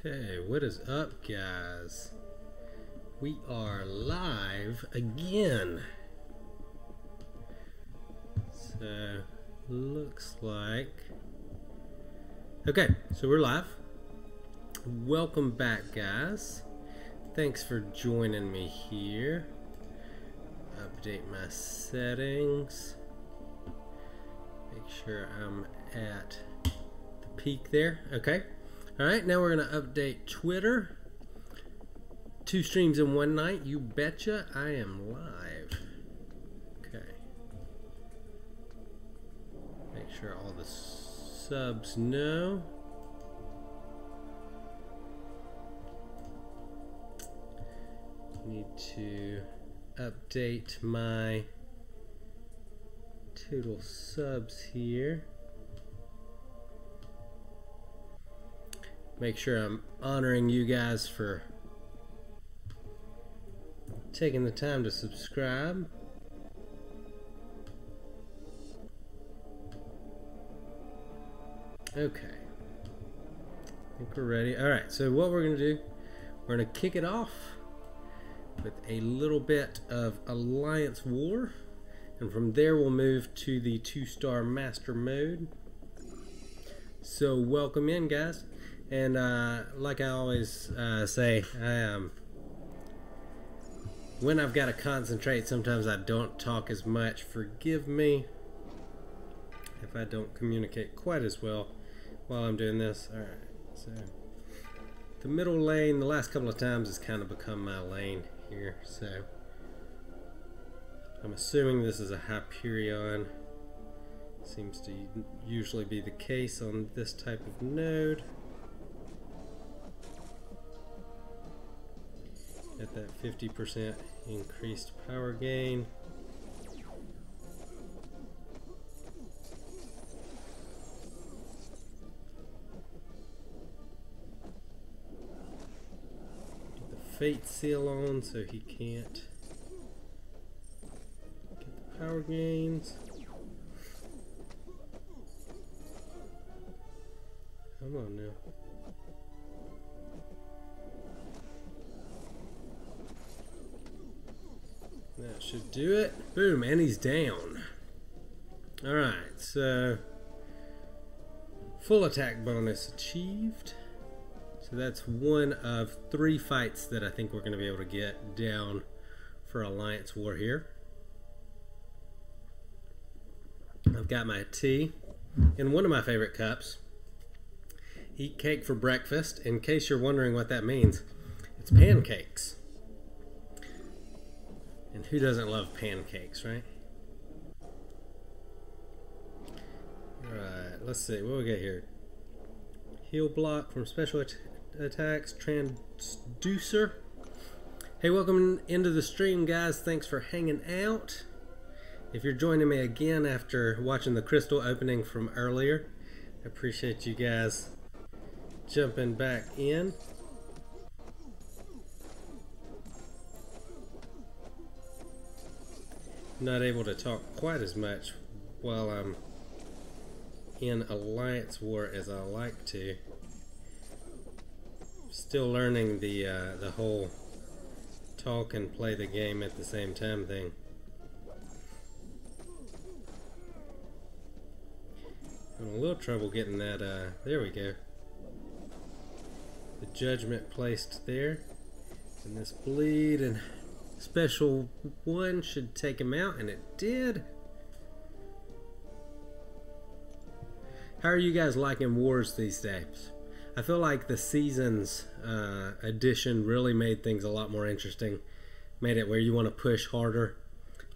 Okay, what is up, guys? We are live again. So, looks like... Okay, so we're live. Welcome back, guys. Thanks for joining me here. Update my settings. Make sure I'm at the peak there. Okay. Alright, now we're going to update Twitter. 2 streams in one night. You betcha. I am live. Okay. Make sure all the subs know. Need to update my total subs here. Make sure I'm honoring you guys for taking the time to subscribe. Okay. I think we're ready. Alright, so what we're going to do, we're going to kick it off with a little bit of Alliance War. And from there we'll move to the 2-star master mode. So welcome in, guys. And like I always say, when I've got to concentrate, sometimes I don't talk as much. Forgive me if I don't communicate quite as well while I'm doing this. Alright, so the middle lane, the last couple of times, has kind of become my lane here. So I'm assuming this is a Hyperion. Seems to usually be the case on this type of node. At that 50% increased power gain. Get the fate seal on so he can't get the power gains. Come on now. That should do it. Boom, and he's down. Alright, so full attack bonus achieved. So that's one of 3 fights that I think we're going to be able to get down for Alliance War here. I've got my tea in one of my favorite cups. Eat cake for breakfast. In case you're wondering what that means, it's pancakes. And who doesn't love pancakes, right? Alright, let's see. What we got here? Heal block from special attacks. Transducer. Hey, welcome into the stream, guys. Thanks for hanging out. If you're joining me again after watching the crystal opening from earlier, I appreciate you guys jumping back in. Not able to talk quite as much while I'm in Alliance War as I like to. Still learning the whole talk and play the game at the same time thing. Having a little trouble getting that, there we go. The judgment placed there. And this bleed and special one should take him out, and it did. How are you guys liking wars these days? I feel like the seasons edition really made things a lot more interesting. Made it where you want to push harder.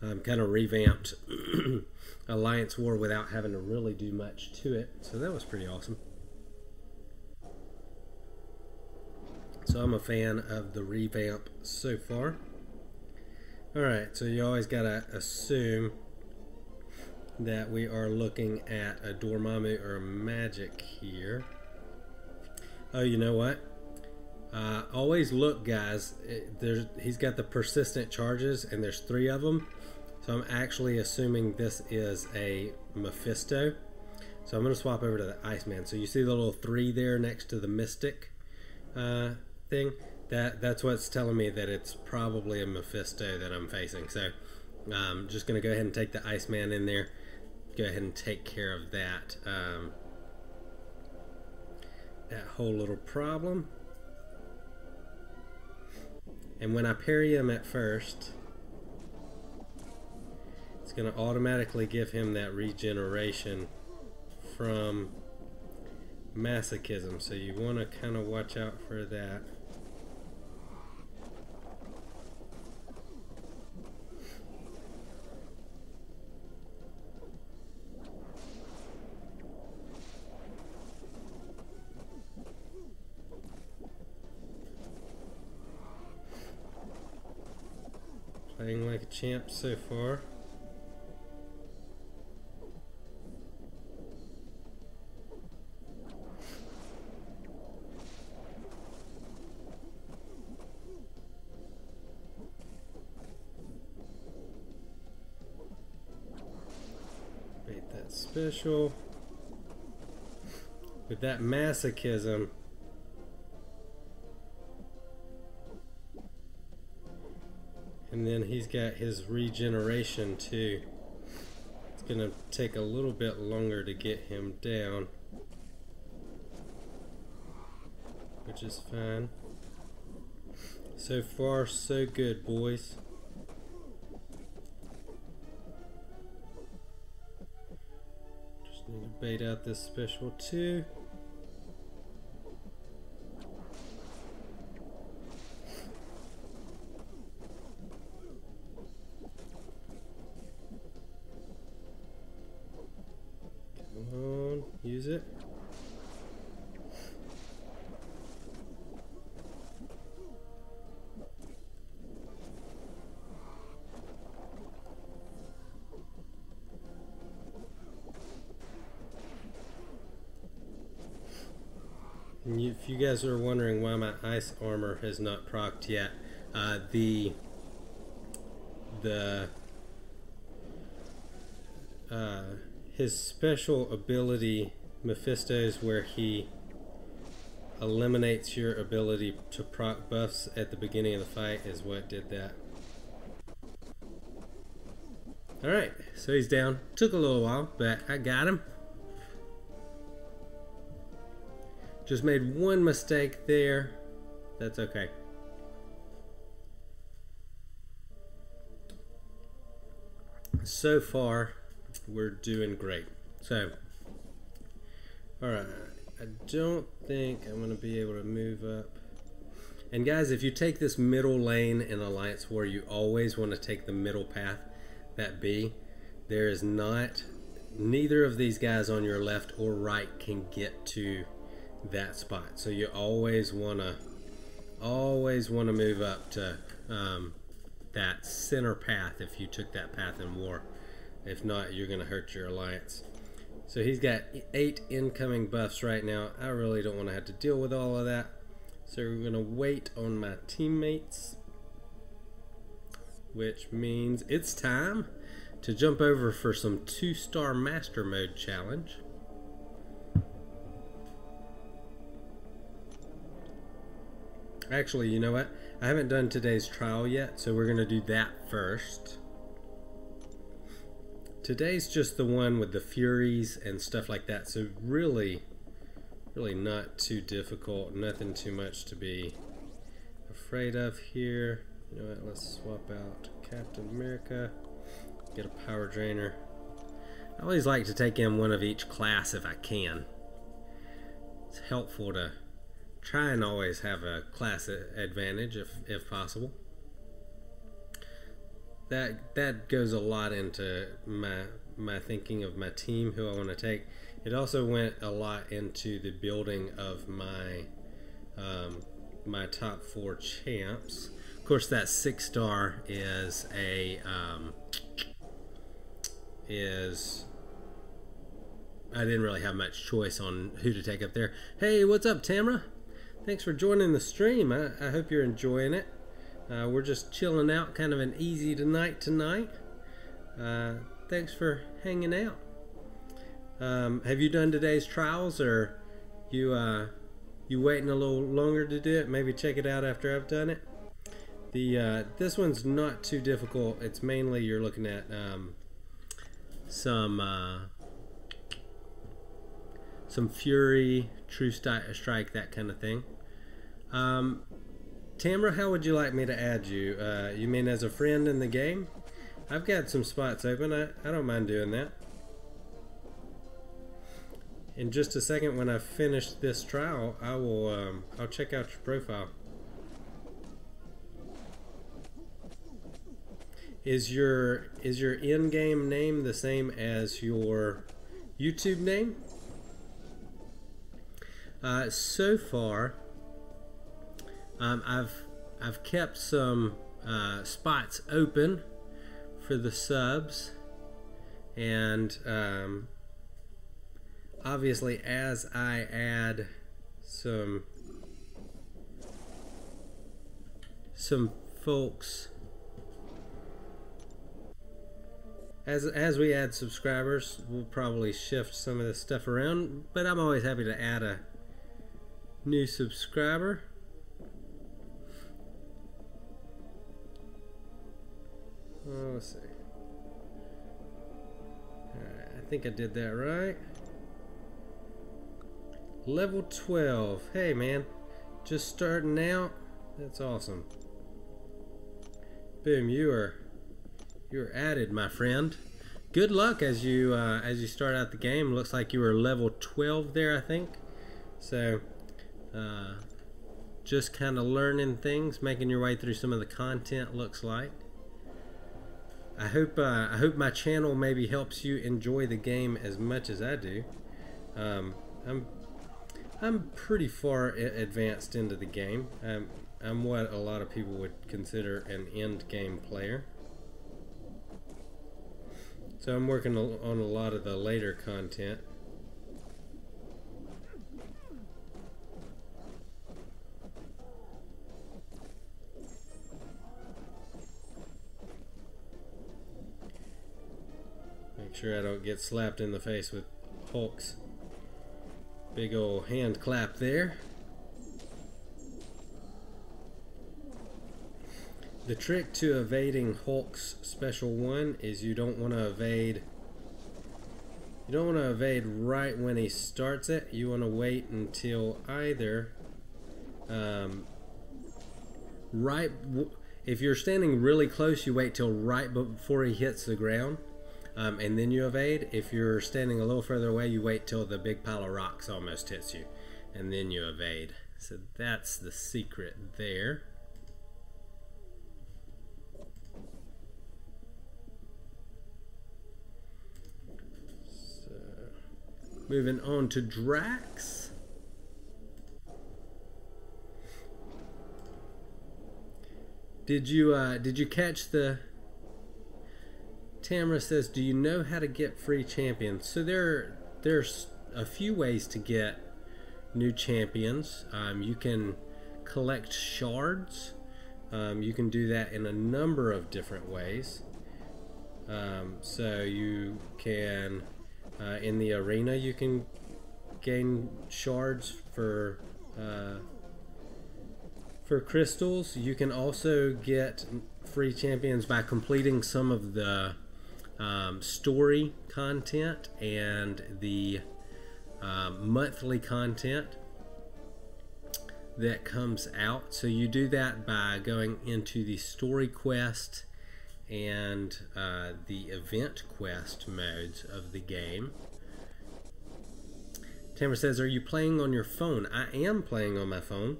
Kind of revamped Alliance War without having to really do much to it. So that was pretty awesome. So I'm a fan of the revamp so far. Alright, so you always gotta assume that we are looking at a Dormammu or a Magic here. Oh, you know what? Always look, guys. He's got the persistent charges, and there's 3 of them. So I'm actually assuming this is a Mephisto. So I'm going to swap over to the Iceman. So you see the little 3 there next to the Mystic. thing, that's what's telling me that it's probably a Mephisto that I'm facing. So just gonna go ahead and take the Iceman in there, go ahead and take care of that that whole little problem. And when I parry him at first, it's going to automatically give him that regeneration from masochism. So you want to kind of watch out for that. Playing like a champ so far. Bait that special. With that masochism, and then he's got his regeneration too. It's gonna take a little bit longer to get him down, which is fine. So far, so good, boys. Just need to bait out this special too. Use it. And if you guys are wondering why my ice armor has not procced yet, his special ability, Mephisto's, where he eliminates your ability to proc buffs at the beginning of the fight, is what did that. Alright, so he's down. Took a little while, but I got him. Just made one mistake there. That's okay. So far, we're doing great. So, alright, I don't think I'm going to be able to move up. And guys, if you take this middle lane in Alliance War, you always want to take the middle path, that B. There is not, neither of these guys on your left or right can get to that spot. So you always want to move up to that center path if you took that path in war. If not, you're going to hurt your alliance. So he's got 8 incoming buffs right now. I really don't want to have to deal with all of that. So we're going to wait on my teammates, which means it's time to jump over for some 2-star master mode challenge. Actually, you know what? I haven't done today's trial yet, so we're going to do that first. Today's just the one with the Furies and stuff like that, so really not too difficult, nothing too much to be afraid of here. You know what, let's swap out Captain America, get a power drainer. I always like to take in one of each class if I can. It's helpful to try and always have a class advantage if possible. That goes a lot into my thinking of my team, who I want to take. It also went a lot into the building of my my top 4 champs. Of course, that 6-star is I didn't really have much choice on who to take up there. Hey, what's up, Tamara? Thanks for joining the stream. I hope you're enjoying it. We're just chilling out, kind of an easy night tonight. Thanks for hanging out. Have you done today's trials, or you you waiting a little longer to do it, maybe check it out after I've done it. This one's not too difficult. It's mainly you're looking at some fury, true strike, that kind of thing. Tamara, how would you like me to add you? You mean as a friend in the game? I've got some spots open. I don't mind doing that. In just a second, when I've finished this trial, I'll check out your profile. Is your in-game name the same as your YouTube name? So far, I've kept some spots open for the subs, and obviously as I add some folks, as we add subscribers, we'll probably shift some of this stuff around, but I'm always happy to add a new subscriber. Let's see. Alright, I think I did that right. Level 12. Hey man, just starting out. That's awesome. Boom, you're added, my friend. Good luck as you start out the game. Looks like you were level 12 there, I think. So just kind of learning things, making your way through some of the content, looks like. I hope my channel maybe helps you enjoy the game as much as I do. I'm pretty far advanced into the game. I'm what a lot of people would consider an end game player. So I'm working on a lot of the later content. Make sure I don't get slapped in the face with Hulk's big old hand clap there. The trick to evading Hulk's special one is you don't want to evade right when he starts it. You want to wait until either if you're standing really close, you wait till right before he hits the ground, and then you evade. If you're standing a little further away, you wait till the big pile of rocks almost hits you, and then you evade. So that's the secret there. So, moving on to Drax. Did you catch the... Tamara says, do you know how to get free champions? So there's a few ways to get new champions. You can collect shards. You can do that in a number of different ways. So you can, in the arena, you can gain shards for crystals. You can also get free champions by completing some of the story content and the monthly content that comes out. So you do that by going into the story quest and the event quest modes of the game. Tamara says, are you playing on your phone? I am playing on my phone.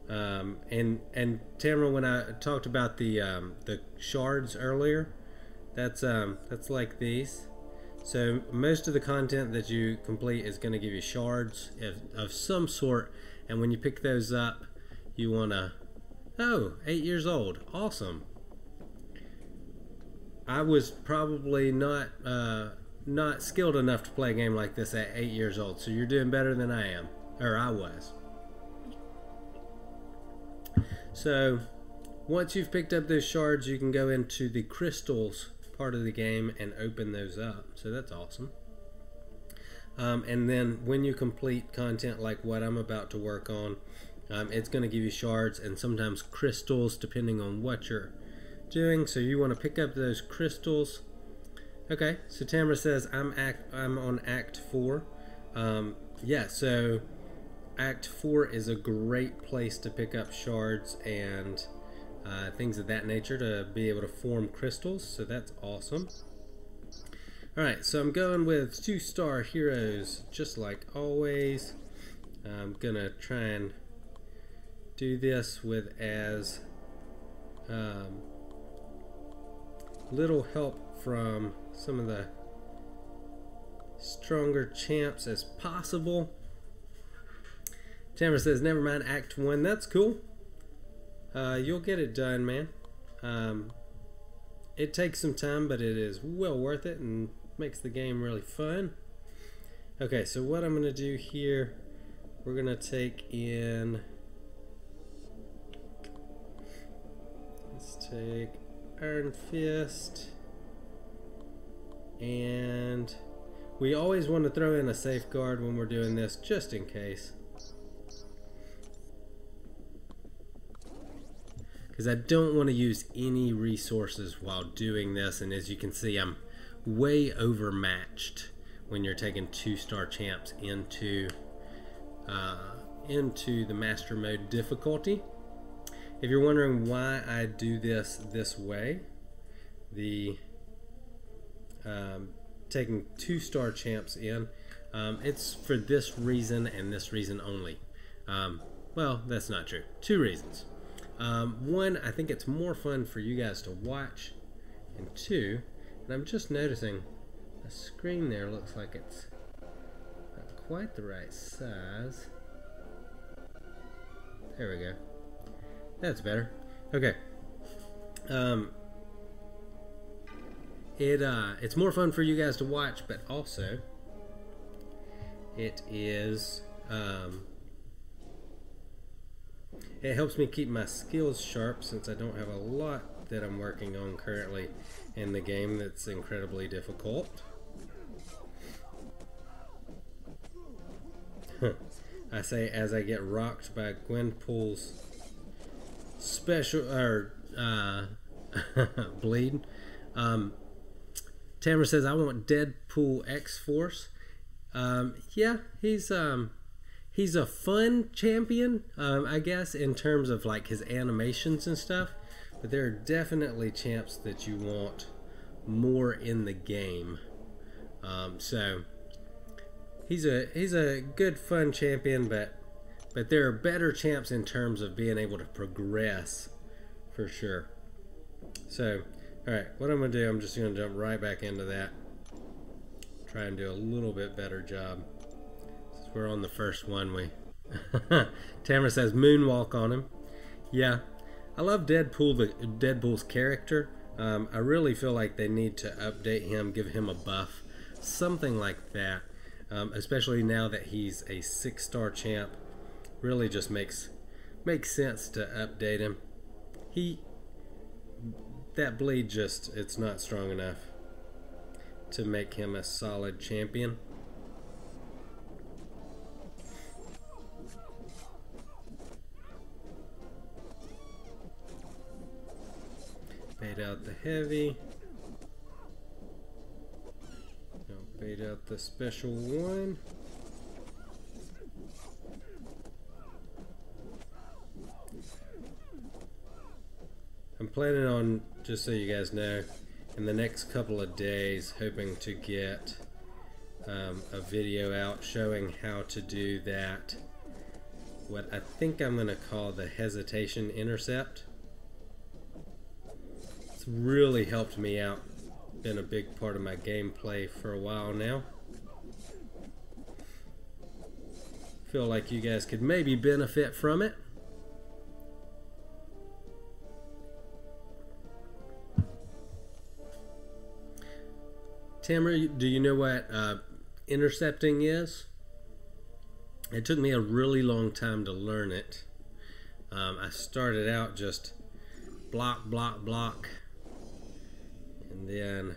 And Tamara, when I talked about the shards earlier, that's like these. So most of the content that you complete is going to give you shards of some sort, and when you pick those up, you want to... Oh, 8 years old. Awesome. I was probably not skilled enough to play a game like this at 8 years old, so you're doing better than I am, or I was. So once you've picked up those shards, you can go into the crystals part of the game and open those up. So that's awesome. And then when you complete content like what I'm about to work on, it's going to give you shards and sometimes crystals depending on what you're doing. So you want to pick up those crystals. Okay, so Tamara says I'm on Act 4. Yeah, so Act 4 is a great place to pick up shards and things of that nature to be able to form crystals, so that's awesome. Alright, so I'm going with 2-star heroes just like always. I'm gonna try and do this with as little help from some of the stronger champs as possible. Tamara says, never mind Act 1. That's cool. You'll get it done, man. It takes some time, but it is well worth it and makes the game really fun. Okay, so what I'm going to do here, we're going to take in... Let's take Iron Fist. And we always want to throw in a safeguard when we're doing this, just in case. Because I don't want to use any resources while doing this, and as you can see, I'm way overmatched when you're taking 2-star champs into the master mode difficulty. If you're wondering why I do this way, the taking 2-star champs in, it's for this reason and this reason only. Well, that's not true. 2 reasons. One, I think it's more fun for you guys to watch, and 2, and I'm just noticing the screen there looks like it's not quite the right size. There we go. That's better. Okay. It's more fun for you guys to watch, but also it is it helps me keep my skills sharp, since I don't have a lot that I'm working on currently in the game that's incredibly difficult. I say as I get rocked by Gwenpool's special bleed. Tamara says I want Deadpool X-Force. Yeah, he's a fun champion, I guess, in terms of like his animations and stuff, but there are definitely champs that you want more in the game. So he's a good fun champion, but there are better champs in terms of being able to progress for sure. So alright, what I'm going to do, I'm just going to jump right back into that. Try and do a little bit better job. Since we're on the first one, Tamara says moonwalk on him. Yeah, I love Deadpool's character. I really feel like they need to update him, give him a buff. Something like that. Especially now that he's a 6-star champ. Really just makes sense to update him. That bleed just, it's not strong enough to make him a solid champion. Bait out the heavy. Now bait out the special one. I'm planning on, just so you guys know, in the next couple of days, hoping to get a video out showing how to do that, what I think I'm going to call the hesitation intercept. It's really helped me out, been a big part of my gameplay for a while now. Feel like you guys could maybe benefit from it. Tamara, do you know what intercepting is? It took me a really long time to learn it. I started out just block, block, block, and then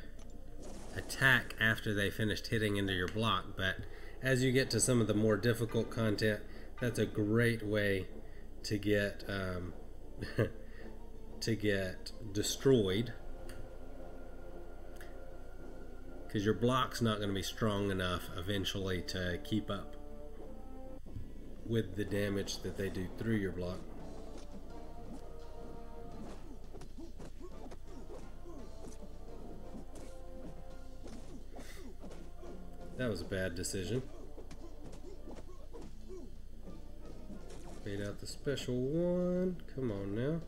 attack after they finished hitting into your block. But as you get to some of the more difficult content, that's a great way to get to get destroyed, because your block's not going to be strong enough eventually to keep up with the damage that they do through your block. That was a bad decision. Bait out the special one. Come on now.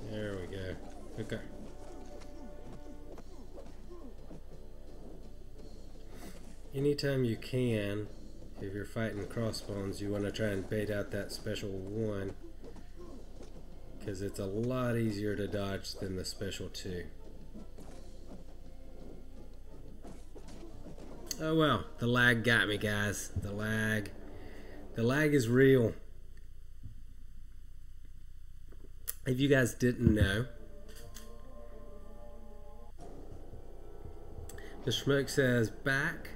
There we go. Okay. Anytime you can, if you're fighting crossbones, you want to try and bait out that special one, because it's a lot easier to dodge than the special two. Oh well, the lag got me, guys. The lag is real. If you guys didn't know, the Smoke says back.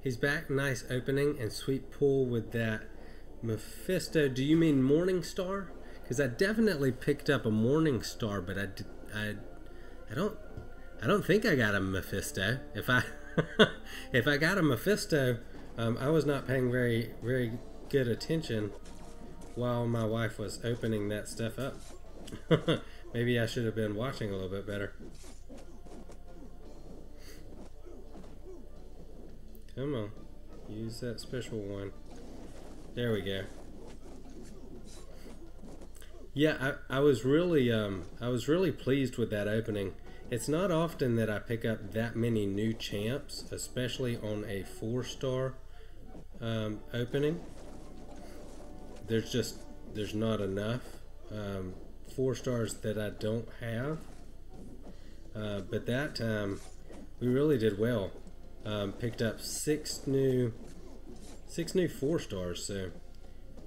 He's back. Nice opening and sweet pull with that Mephisto. Do you mean Morningstar? Because I definitely picked up a Morningstar, but I don't think I got a Mephisto. If I if I got a Mephisto, I was not paying very good attention while my wife was opening that stuff up. Maybe I should have been watching a little bit better. Come on, use that special one. There we go. Yeah, I was really pleased with that opening. It's not often that I pick up that many new champs, especially on a 4-star opening. There's not enough 4 stars that I don't have. But that time we really did well. Picked up 6 new 4 stars, so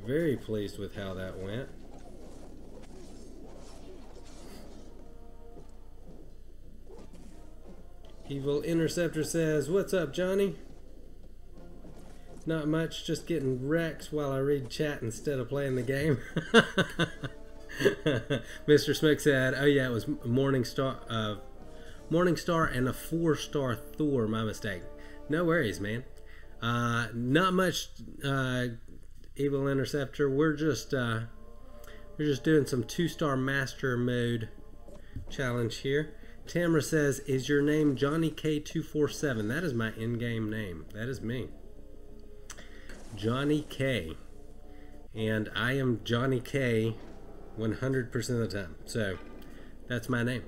very pleased with how that went. Evil Interceptor says, "What's up, Johnny?" Not much, just getting wrecked while I read chat instead of playing the game. Mr. Smoke said, "Oh yeah, it was Morningstar and a 4-star Thor. My mistake." No worries, man. Not much, Evil Interceptor. We're just doing some 2-star master mode challenge here. Tamara says, "Is your name Johnny K247?" That is my in-game name. That is me, Johnny K, and I am Johnny K 100% of the time. So that's my name.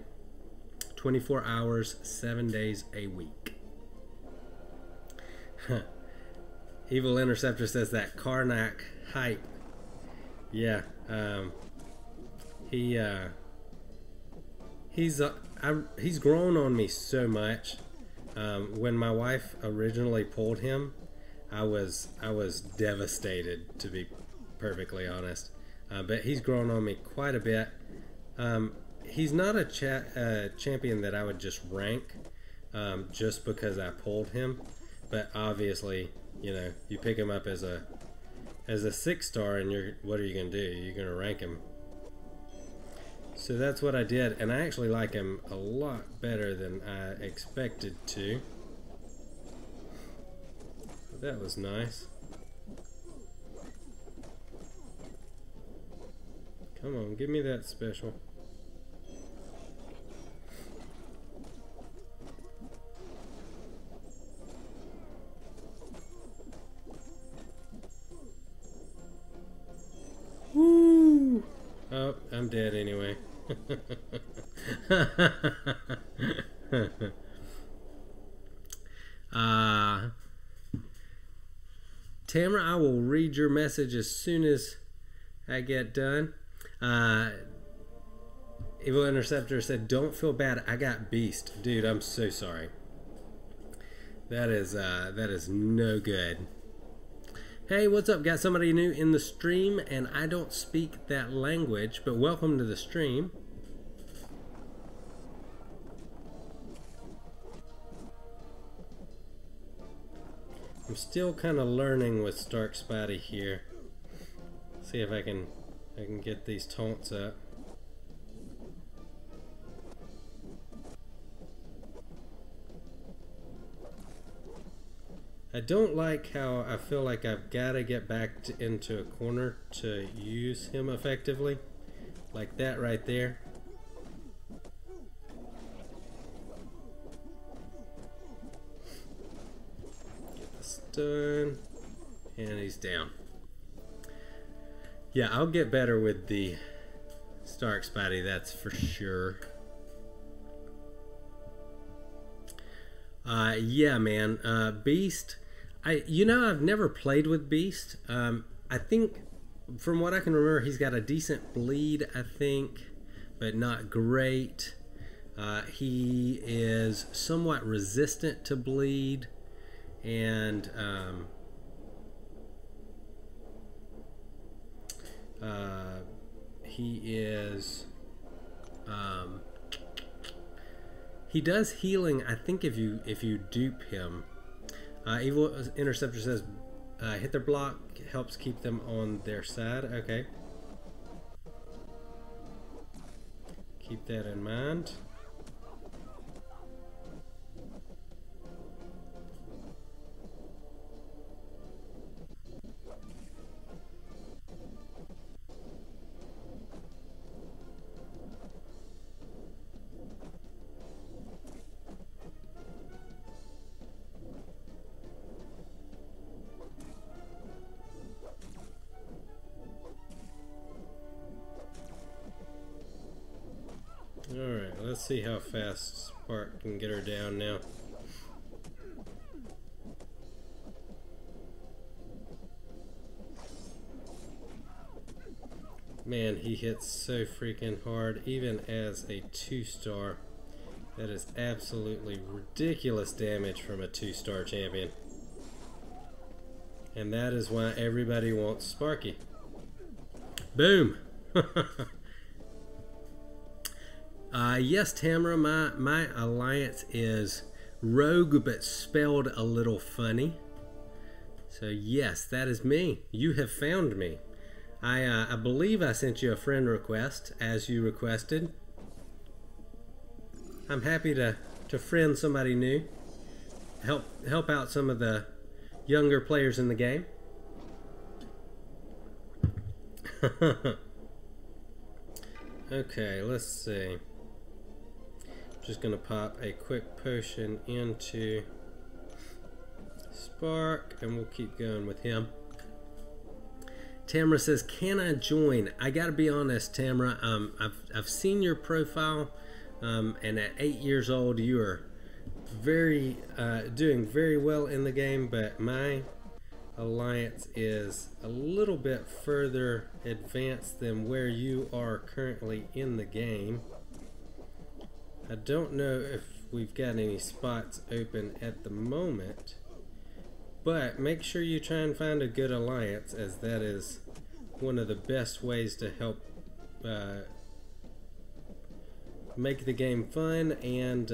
24 hours, 7 days a week. Evil Interceptor says that Karnak hype. Yeah, he's grown on me so much. When my wife originally pulled him, I was devastated, to be perfectly honest. But he's grown on me quite a bit. He's not a champion that I would just rank just because I pulled him. But obviously, you know, you pick him up as a 6-star, and what are you gonna do? You're gonna rank him. So that's what I did, and I actually like him a lot better than I expected to. That was nice. Come on, give me that special. Woo! Oh, I'm dead anyway. Tamara, I will read your message as soon as I get done. Evil Interceptor said, "Don't feel bad. I got beast." Dude, I'm so sorry. That is no good. Hey, what's up? Got somebody new in the stream, and I don't speak that language, but welcome to the stream. I'm still kind of learning with Stark Spotty here. See if I can get these taunts up. I don't like how I feel like I've got to get back into a corner to use him effectively. Like that right there. Get this done. And he's down. Yeah, I'll get better with the Stark Spotty, that's for sure. Yeah, man. Beast. I've never played with Beast. I think, from what I can remember, he's got a decent bleed, I think, but not great. He is somewhat resistant to bleed, and he does healing, I think, if you dupe him. Evil Interceptor says hit their block helps keep them on their side. Okay. Keep that in mind. Alright, let's see how fast Spark can get her down now. Man, he hits so freaking hard, even as a 2-star. That is absolutely ridiculous damage from a 2-star champion. And that is why everybody wants Sparky. Boom! Yes, Tamara, my alliance is Rogue, but spelled a little funny. So yes, that is me. You have found me. I believe I sent you a friend request, as you requested. I'm happy to friend somebody new. Help out some of the younger players in the game. Okay, let's see. Just gonna pop a quick potion into Spark, and we'll keep going with him. Tamara says, "Can I join?" I gotta be honest, Tamara. I've seen your profile, and at 8 years old, you are doing very well in the game. But my alliance is a little bit further advanced than where you are currently in the game. I don't know if we've got any spots open at the moment, but make sure you try and find a good alliance, as that is one of the best ways to help make the game fun and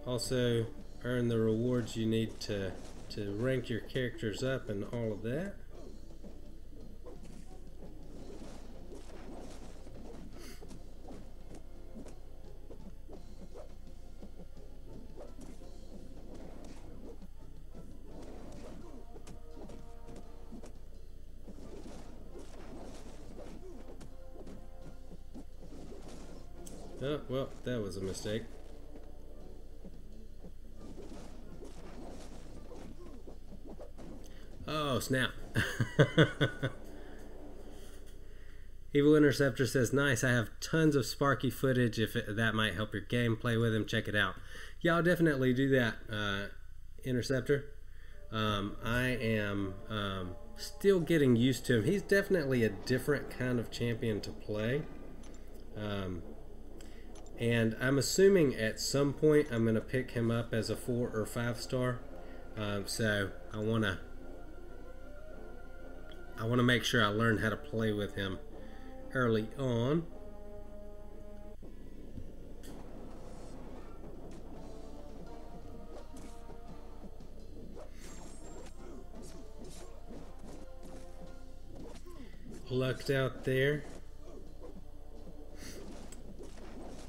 also earn the rewards you need to rank your characters up and all of that. Oh, well, that was a mistake. Oh, snap. Evil Interceptor says, "Nice, I have tons of Sparky footage. If that might help your gameplay with him, check it out." Yeah, I'll definitely do that, Interceptor. I am still getting used to him. He's definitely a different kind of champion to play. And I'm assuming at some point I'm going to pick him up as a 4 or 5 star. So I want to make sure I learn how to play with him early on. Lucked out there.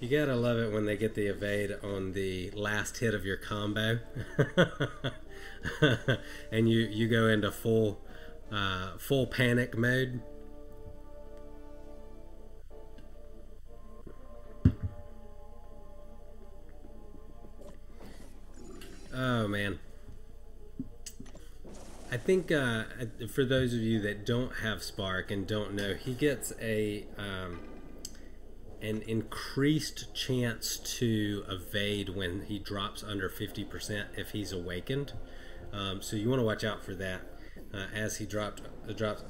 You gotta love it when they get the evade on the last hit of your combo. And you go into full panic mode. Oh man. I think for those of you that don't have Spark and don't know, he gets an increased chance to evade when he drops under 50% if he's awakened. So you want to watch out for that. As he drops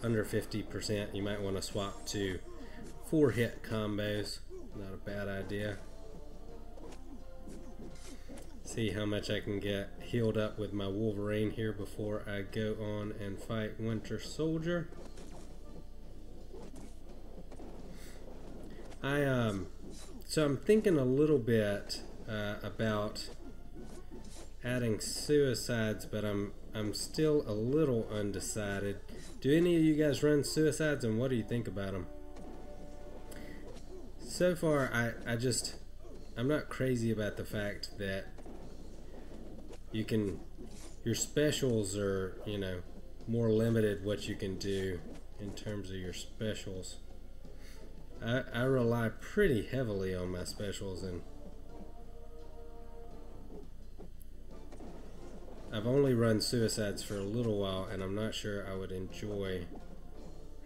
under 50%, you might want to swap to 4-hit combos. Not a bad idea. See how much I can get healed up with my Wolverine here before I go on and fight Winter Soldier. So I'm thinking a little bit about adding suicides, but I'm still a little undecided. Do any of you guys run suicides, and what do you think about them? So far, I'm not crazy about the fact that your specials are, you know, more limited what you can do in terms of your specials. I rely pretty heavily on my specials, and I've only run suicides for a little while, and I'm not sure I would enjoy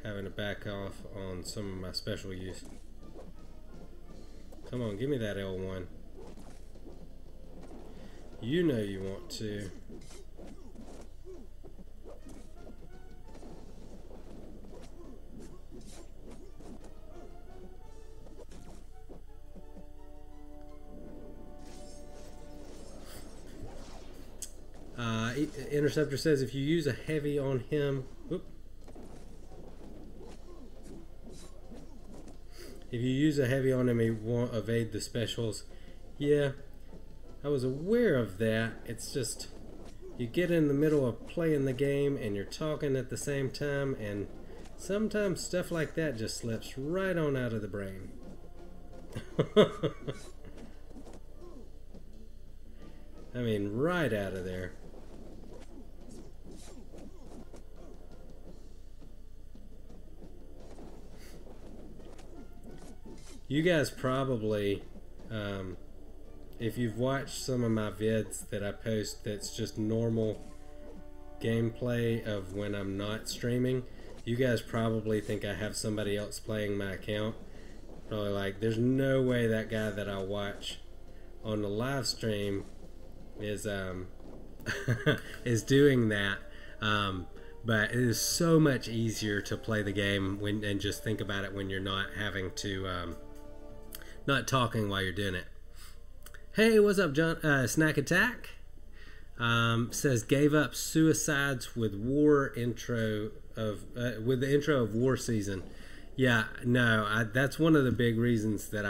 having to back off on some of my special use. Come on, give me that L1. You know you want to. Interceptor says if you use a heavy on him, if you use a heavy on him, he won't evade the specials. Yeah, I was aware of that. It's just you get in the middle of playing the game and you're talking at the same time, and sometimes stuff like that just slips right on out of the brain. I mean, right out of there. You guys probably, if you've watched some of my vids that I post that's just normal gameplay of when I'm not streaming, you guys probably think I have somebody else playing my account. Probably like, there's no way that guy that I watch on the live stream is is doing that. But it is so much easier to play the game and just think about it when you're not having to not talking while you're doing it. Hey, what's up, John? Snack Attack says gave up suicides with the intro of war season. Yeah, no, that's one of the big reasons that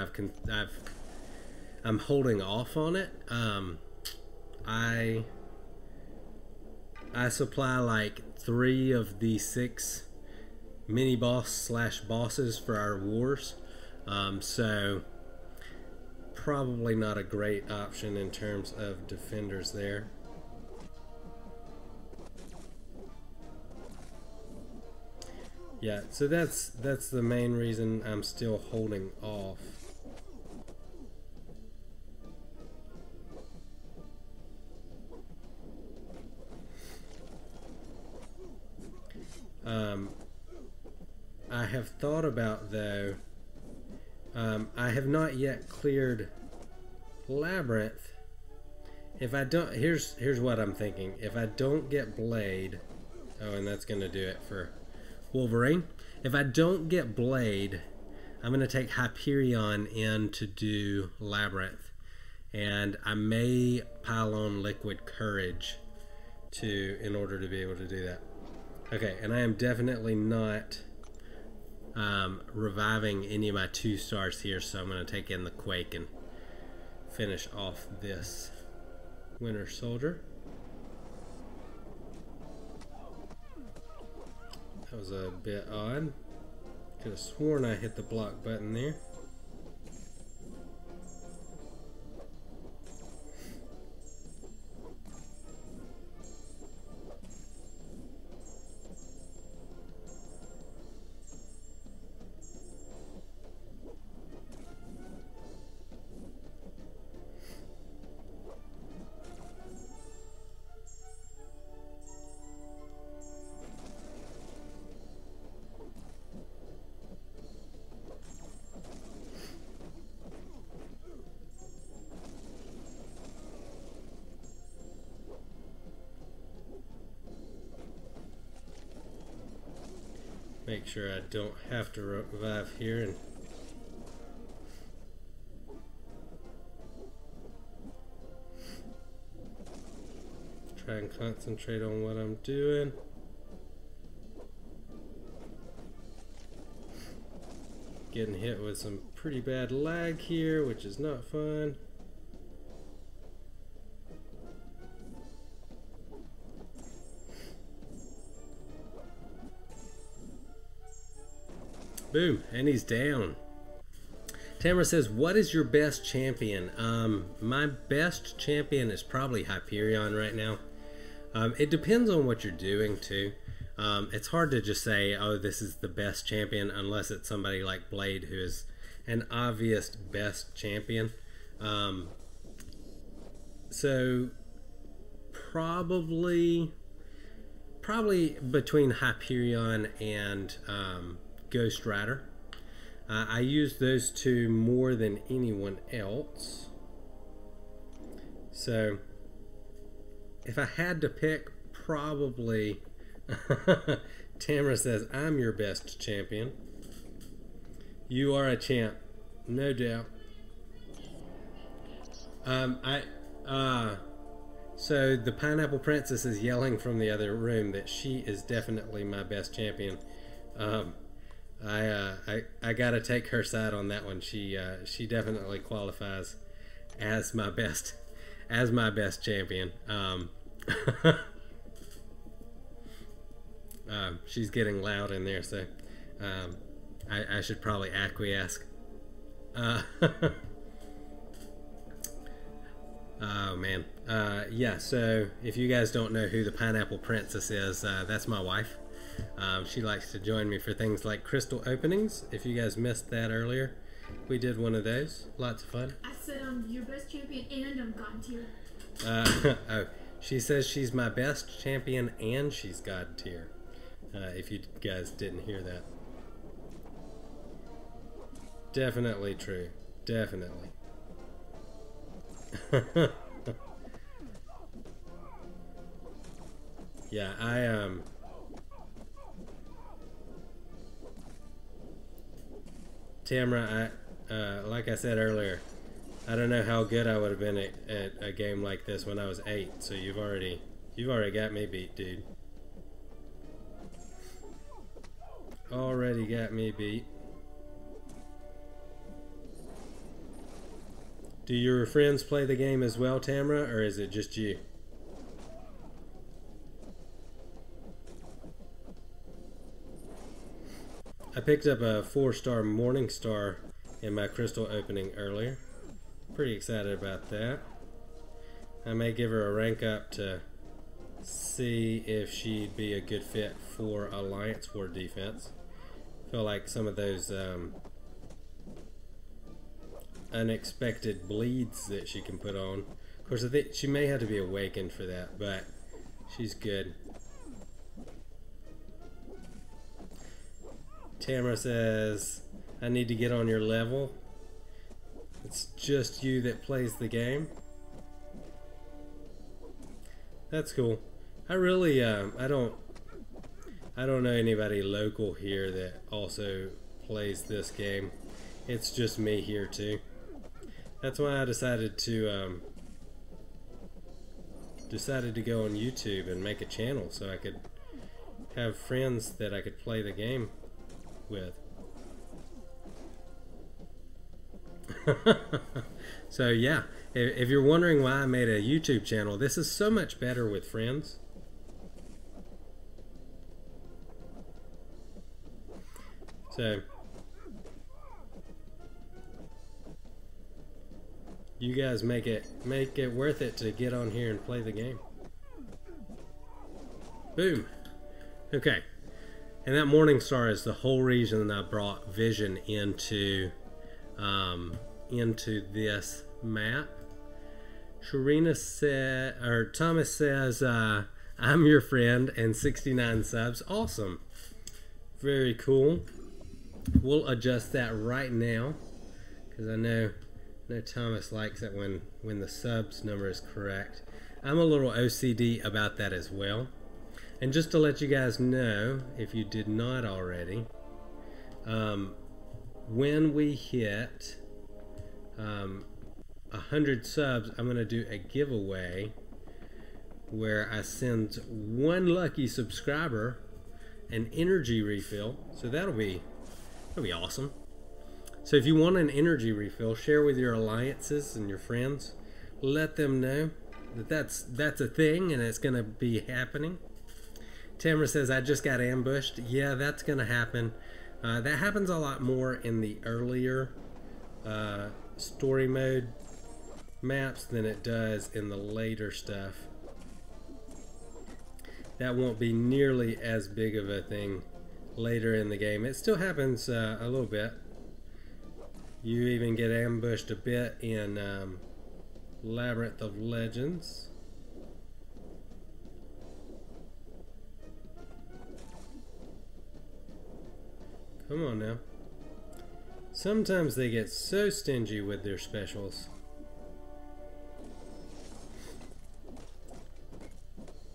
I'm holding off on it. I supply like 3 of the 6 mini boss / bosses for our wars, so probably not a great option in terms of defenders there. Yeah, so that's the main reason I'm still holding off. I have thought about, though, I have not yet cleared Labyrinth. If I don't, here's what I'm thinking. If I don't get Blade, oh, and that's gonna do it for Wolverine. If I don't get Blade, I'm going to take Hyperion in to do Labyrinth, and I may pile on Liquid Courage in order to be able to do that. Okay, and I am definitely not reviving any of my 2 stars here, so I'm going to take in the Quake and finish off this Winter Soldier. That was a bit odd. Could have sworn I hit the block button there. Make sure I don't have to revive here and try and concentrate on what I'm doing. Getting hit with some pretty bad lag here, which is not fun. Boom, and he's down. Tamara says, what is your best champion? My best champion is probably Hyperion right now. It depends on what you're doing too. It's hard to just say, oh, this is the best champion, unless it's somebody like Blade, who is an obvious best champion. So probably between Hyperion and Ghost Rider. I use those 2 more than anyone else. So if I had to pick, probably Tamara says, I'm your best champion. You are a champ, no doubt. So the Pineapple Princess is yelling from the other room that she is definitely my best champion. I gotta take her side on that one. She definitely qualifies as my best champion. She's getting loud in there, so I should probably acquiesce. Oh man, yeah. So if you guys don't know who the Pineapple Princess is, that's my wife. She likes to join me for things like crystal openings. If you guys missed that earlier, we did one of those. Lots of fun. I said I'm your best champion and I'm God tier. Oh, she says she's my best champion and she's God tier. If you guys didn't hear that. Definitely true. Definitely. Yeah, Tamara, like I said earlier, I don't know how good I would have been at a game like this when I was 8. So you've already got me beat, dude. Already got me beat. Do your friends play the game as well, Tamara, or is it just you? I picked up a 4-star Morning Star in my crystal opening earlier. Pretty excited about that. I may give her a rank up to see if she'd be a good fit for Alliance War defense. Feel like some of those unexpected bleeds that she can put on. Of course, I think she may have to be awakened for that, but she's good. Tamara says, I need to get on your level. It's just you that plays the game. That's cool. I really, I don't know anybody local here that also plays this game. It's just me here too. That's why I decided to go on YouTube and make a channel so I could have friends that I could play the game with. So yeah, if you're wondering why I made a YouTube channel, this is so much better with friends. So you guys make it worth it to get on here and play the game. Boom. Okay. And that morning star is the whole reason I brought vision into this map. Sharina said, or Thomas says, I'm your friend, and 69 subs. Awesome. Very cool. We'll adjust that right now because I know Thomas likes it when the subs number is correct. I'm a little OCD about that as well. And just to let you guys know, if you did not already, when we hit 100 subs, I'm going to do a giveaway where I send one lucky subscriber an energy refill. So that'll be awesome. So if you want an energy refill, share with your alliances and your friends. Let them know that that's a thing and it's going to be happening. Tamara says, I just got ambushed. Yeah, that's going to happen. That happens a lot more in the earlier story mode maps than it does in the later stuff. That won't be nearly as big of a thing later in the game. It still happens a little bit. You even get ambushed a bit in Labyrinth of Legends. Come on now. Sometimes they get so stingy with their specials.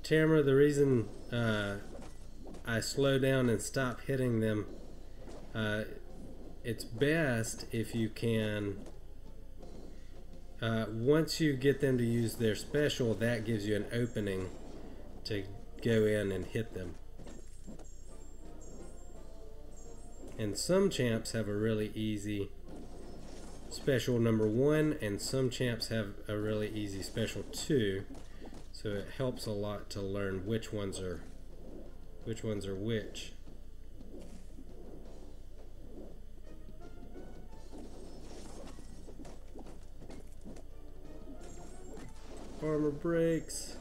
Tamara, the reason I slow down and stop hitting them, it's best if you can, once you get them to use their special, that gives you an opening to go in and hit them. And some champs have a really easy special number 1, and some champs have a really easy special 2. So it helps a lot to learn which ones are which. Armor breaks.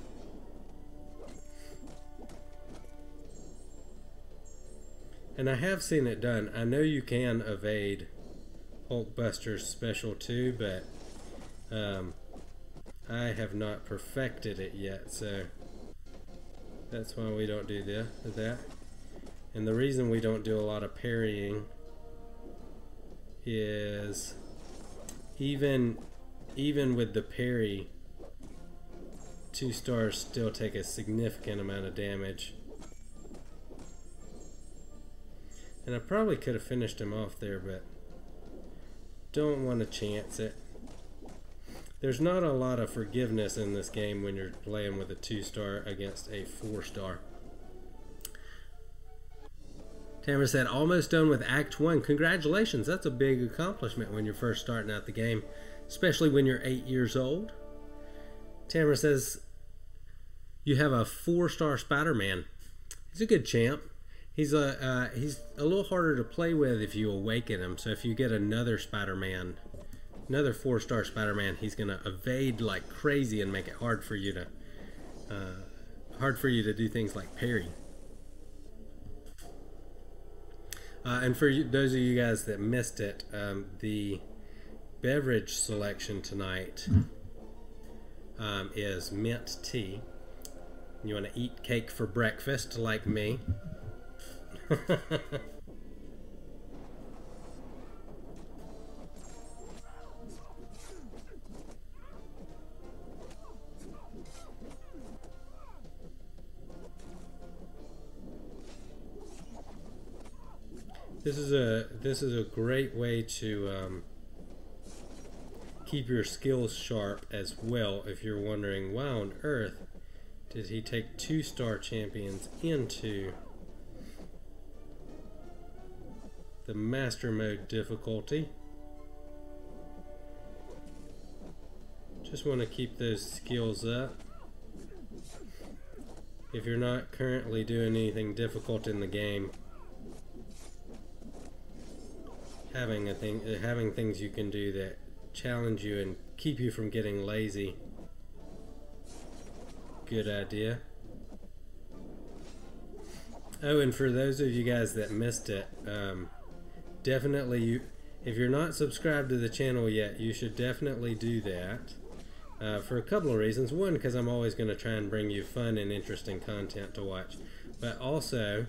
And I have seen it done. I know you can evade Hulkbuster's special too, but I have not perfected it yet, so that's why we don't do that. And the reason we don't do a lot of parrying is even with the parry, 2 stars still take a significant amount of damage. And I probably could have finished him off there, but don't want to chance it. There's not a lot of forgiveness in this game when you're playing with a 2-star against a 4-star. Tamara said, almost done with Act 1. Congratulations, that's a big accomplishment when you're first starting out the game, especially when you're 8 years old. Tamara says, you have a 4-star Spider-Man. He's a good champ. He's a little harder to play with if you awaken him. So if you get another Spider-Man, another 4-star Spider-Man, he's gonna evade like crazy and make it hard for you to do things like parry. And for those of you guys that missed it, the beverage selection tonight is mint tea. You want to eat cake for breakfast like me. This is a great way to keep your skills sharp as well. If you're wondering, why on earth did he take 2-star champions into the master mode difficulty? Just want to keep those skills up. If you're not currently doing anything difficult in the game, having things you can do that challenge you and keep you from getting lazy, good idea. Oh, and for those of you guys that missed it, definitely, if you're not subscribed to the channel yet, you should definitely do that. For a couple of reasons. One, because I'm always going to try and bring you fun and interesting content to watch. But also,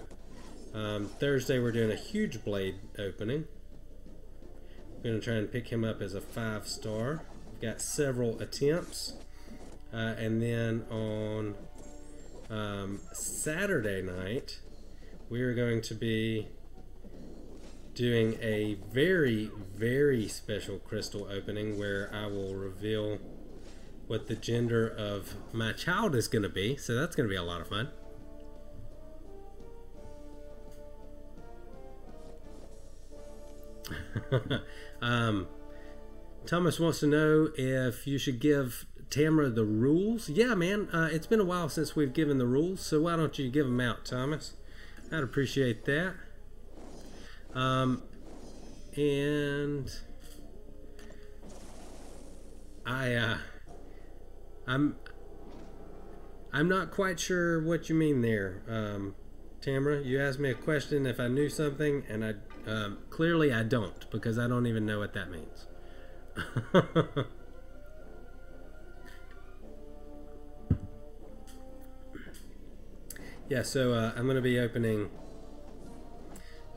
Thursday we're doing a huge blade opening. I'm going to try and pick him up as a 5-star. We've got several attempts. And then on Saturday night, we are going to be doing a very, very special crystal opening where I will reveal what the gender of my child is going to be. So that's going to be a lot of fun. Thomas wants to know if you should give Tamara the rules. Yeah, man, it's been a while since we've given the rules, so why don't you give them out, Thomas? I'd appreciate that. And I'm not quite sure what you mean there, Tamara. You asked me a question if I knew something, and I clearly I don't, because I don't even know what that means. Yeah, so I'm going to be opening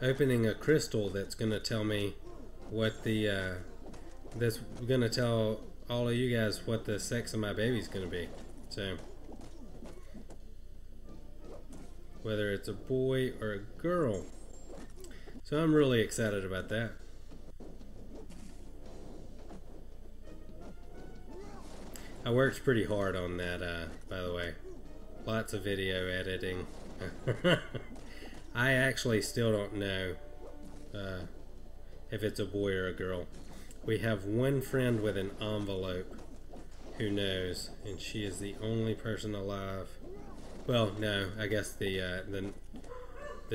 a crystal that's going to tell me what the that's going to tell all of you guys what the sex of my baby's going to be. So whether it's a boy or a girl. So I'm really excited about that. I worked pretty hard on that, by the way. Lots of video editing. I actually still don't know if it's a boy or a girl. We have one friend with an envelope who knows, and she is the only person alive. Well, no, I guess the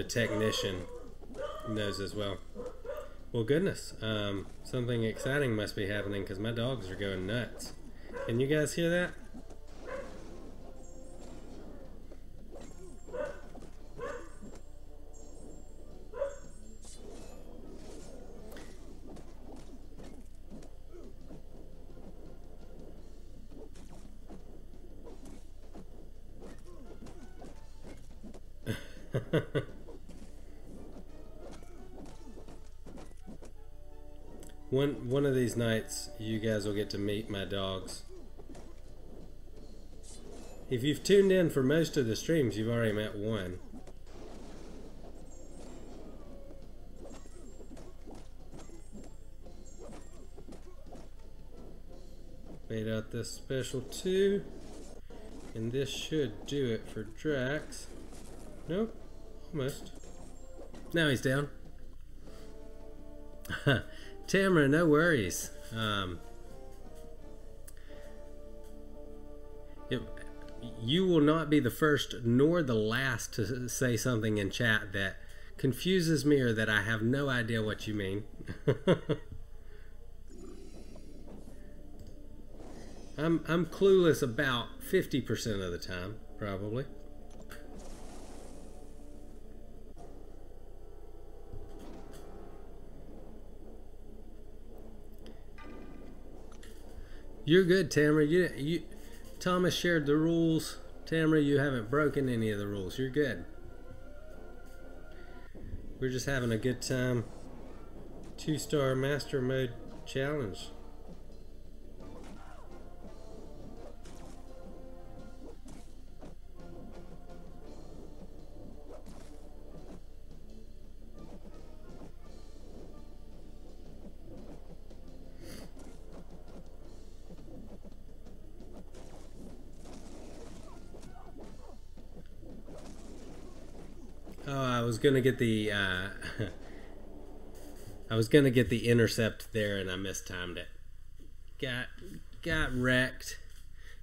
technician knows as well. Well, goodness, something exciting must be happening because my dogs are going nuts. Can you guys hear that? One of these nights, you guys will get to meet my dogs. If you've tuned in for most of the streams, you've already met one. Made out this special 2, and this should do it for Drax. Nope, almost. Now he's down. Tamara, no worries. You will not be the first nor the last to say something in chat that confuses me or that I have no idea what you mean. I'm clueless about 50% of the time, probably. You're good, Tamara. Thomas shared the rules. Tamara, you haven't broken any of the rules. You're good. We're just having a good time. 2-star master mode challenge. was gonna get the I was gonna get the intercept there, and I mistimed it. Got wrecked.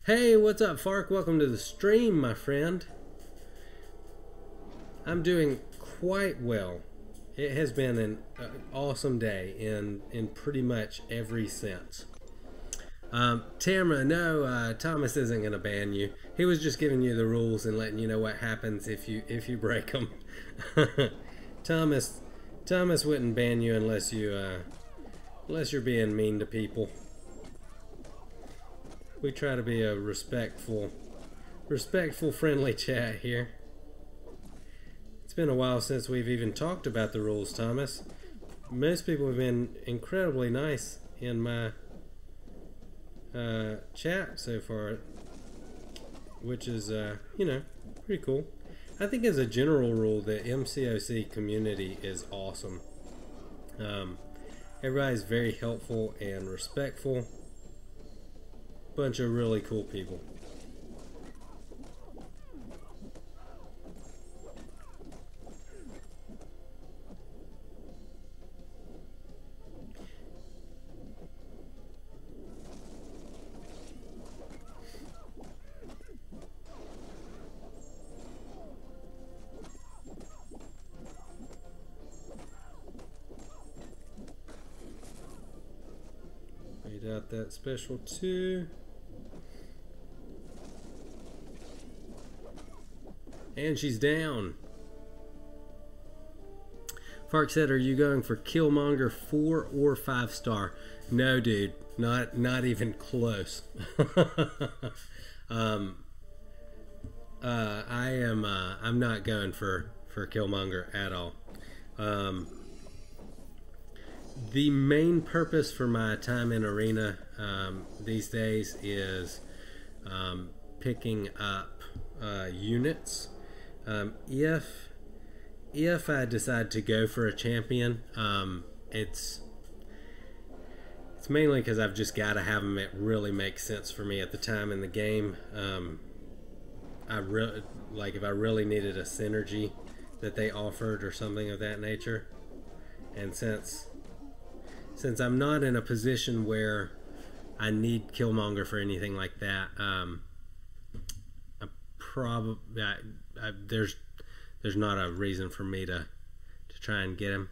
Hey, what's up, Fark? Welcome to the stream, my friend. I'm doing quite well. It has been an awesome day in pretty much every sense. Tamara, no, Thomas isn't going to ban you. He was just giving you the rules and letting you know what happens if you break them. Thomas wouldn't ban you unless you're being mean to people. We try to be a respectful, friendly chat here. It's been a while since we've even talked about the rules, Thomas. Most people have been incredibly nice in my chat so far, which is, pretty cool. I think as a general rule, the MCOC community is awesome. Everybody's very helpful and respectful. Bunch of really cool people. Read out that special 2. And she's down. Fark said, "Are you going for Killmonger 4 or 5 star?" No, dude, not even close. I am. I'm not going for Killmonger at all. The main purpose for my time in Arena these days is picking up units. If I decide to go for a champion, it's mainly because I've just got to have them. It really makes sense for me at the time in the game. I really if I really needed a synergy that they offered or something of that nature, and since I'm not in a position where I need Killmonger for anything like that, there's not a reason for me to try and get him.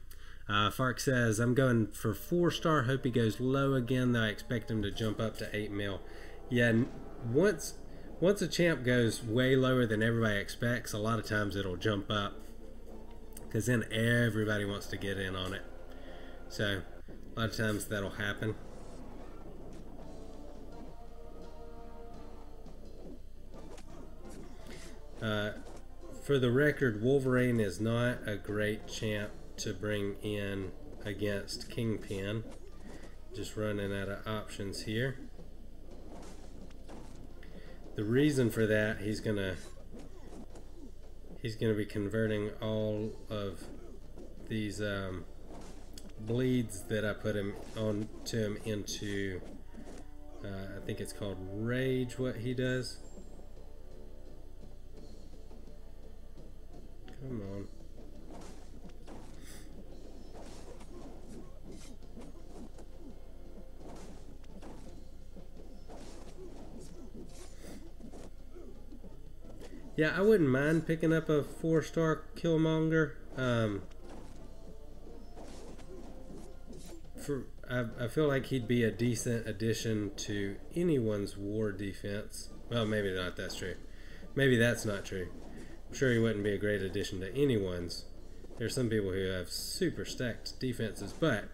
Fark says, "I'm going for 4 star. Hope he goes low again, though I expect him to jump up to 8 mil." Yeah, once a champ goes way lower than everybody expects, a lot of times it'll jump up, because then everybody wants to get in on it. So a lot of times that'll happen. For the record, Wolverine is not a great champ to bring in against Kingpin. Just running out of options here. The reason for that, he's gonna be converting all of these bleeds that I put him into. I think it's called Rage. What he does. Come on. Yeah, I wouldn't mind picking up a 4 star Killmonger. I feel like he'd be a decent addition to anyone's war defense. Well, maybe not. That's true. Maybe that's not true. I'm sure he wouldn't be a great addition to anyone's. There's some people who have super stacked defenses, but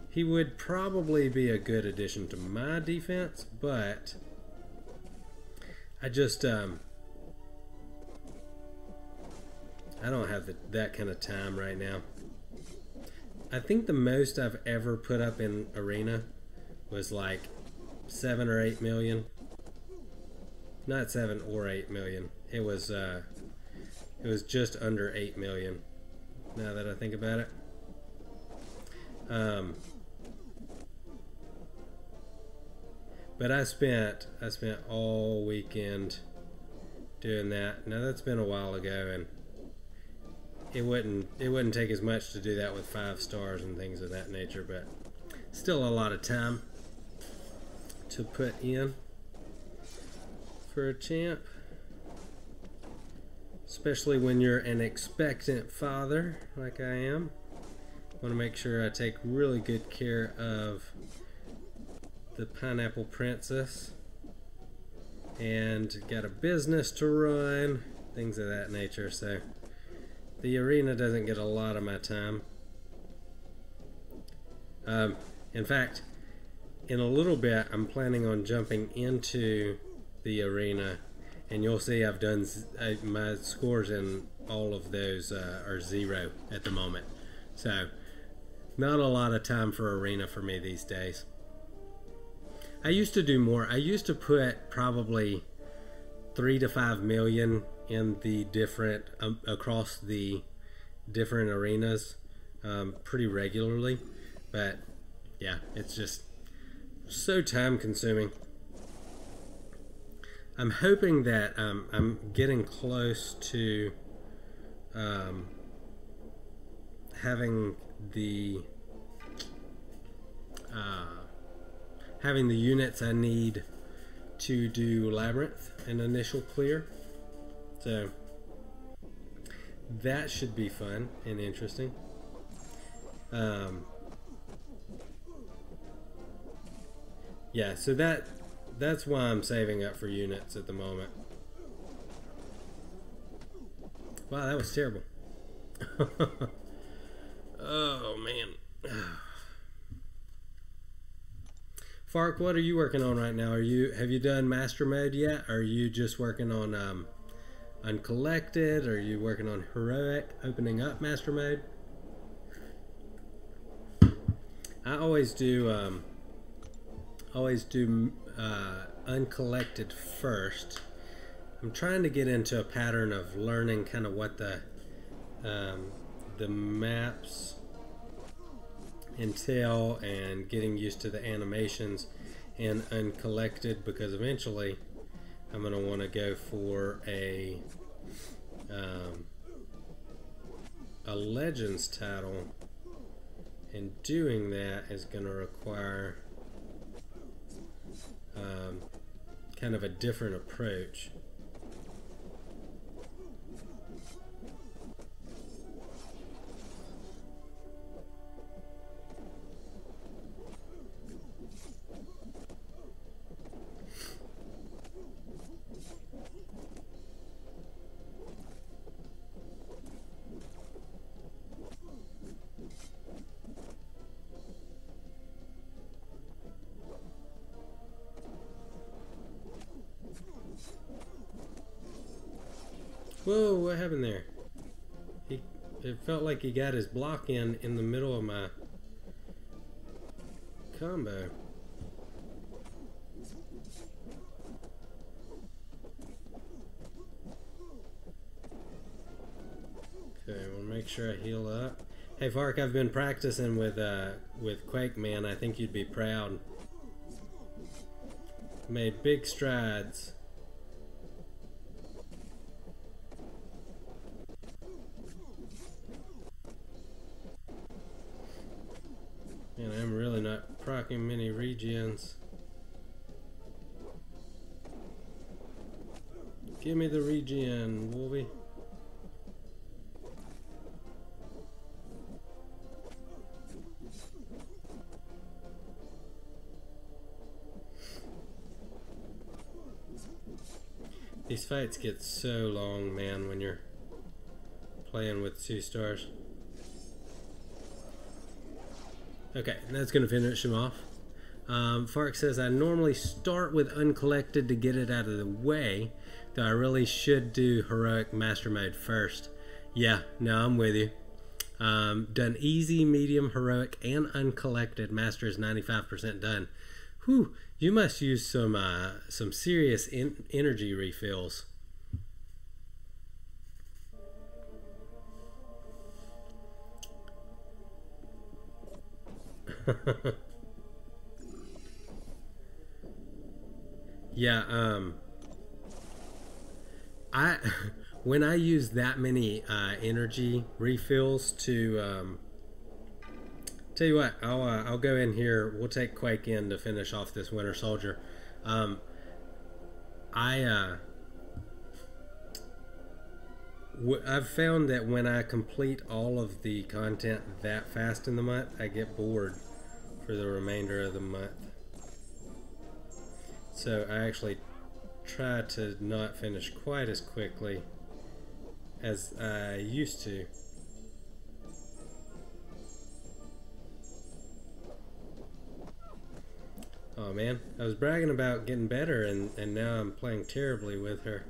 he would probably be a good addition to my defense. But I just I don't have that kind of time right now. I think the most I've ever put up in Arena was like 7 or 8 million. Not 7 or 8 million. It was just under 8 million. Now that I think about it. But I spent all weekend doing that. Now that's been a while ago, and it wouldn't take as much to do that with 5 stars and things of that nature, but still a lot of time to put in for a champ, especially when you're an expectant father like I am. Want to make sure I take really good care of the Pineapple Princess and got a business to run, things of that nature, so the arena doesn't get a lot of my time. In fact, in a little bit I'm planning on jumping into the arena, and you'll see I've done my scores in all of those are 0 at the moment, so not a lot of time for arena for me these days. I used to do more. I used to put probably 3 to 5 million in the different across the different arenas pretty regularly, but yeah, it's just so time consuming. I'm hoping that I'm getting close to having the units I need to do Labyrinth and initial clear, so that should be fun and interesting. Yeah, so that's why I'm saving up for units at the moment. Wow, that was terrible. Oh man. Fark, what are you working on right now? Have you done master mode yet? Are you just working on uncollected? Are you working on heroic, opening up master mode? I always do uncollected first. I'm trying to get into a pattern of learning kind of what the maps entail and getting used to the animations in uncollected, because eventually I'm going to want to go for a Legends title, and doing that is going to require kind of a different approach. Whoa, what happened there? It felt like he got his block in the middle of my combo. Okay, we'll make sure I heal up. Hey Fark, I've been practicing with Quake Man. I think you'd be proud. Made big strides. And I'm really not proccing many regens. Give me the regen, Wolvie. These fights get so long, man, when you're playing with 2 stars. Okay, that's going to finish him off. Fark says, I normally start with uncollected to get it out of the way, though I really should do heroic master mode first. Yeah, no, I'm with you. Done easy, medium, heroic, and uncollected. Master is 95% done. Whew, you must use some serious energy refills. Yeah, when I use that many energy refills to tell you what, I'll go in here. We'll take Quake in to finish off this Winter Soldier. I've found that when I complete all of the content that fast in the month, I get bored for the remainder of the month. So I actually try to not finish quite as quickly as I used to. Oh man, I was bragging about getting better and now I'm playing terribly with her.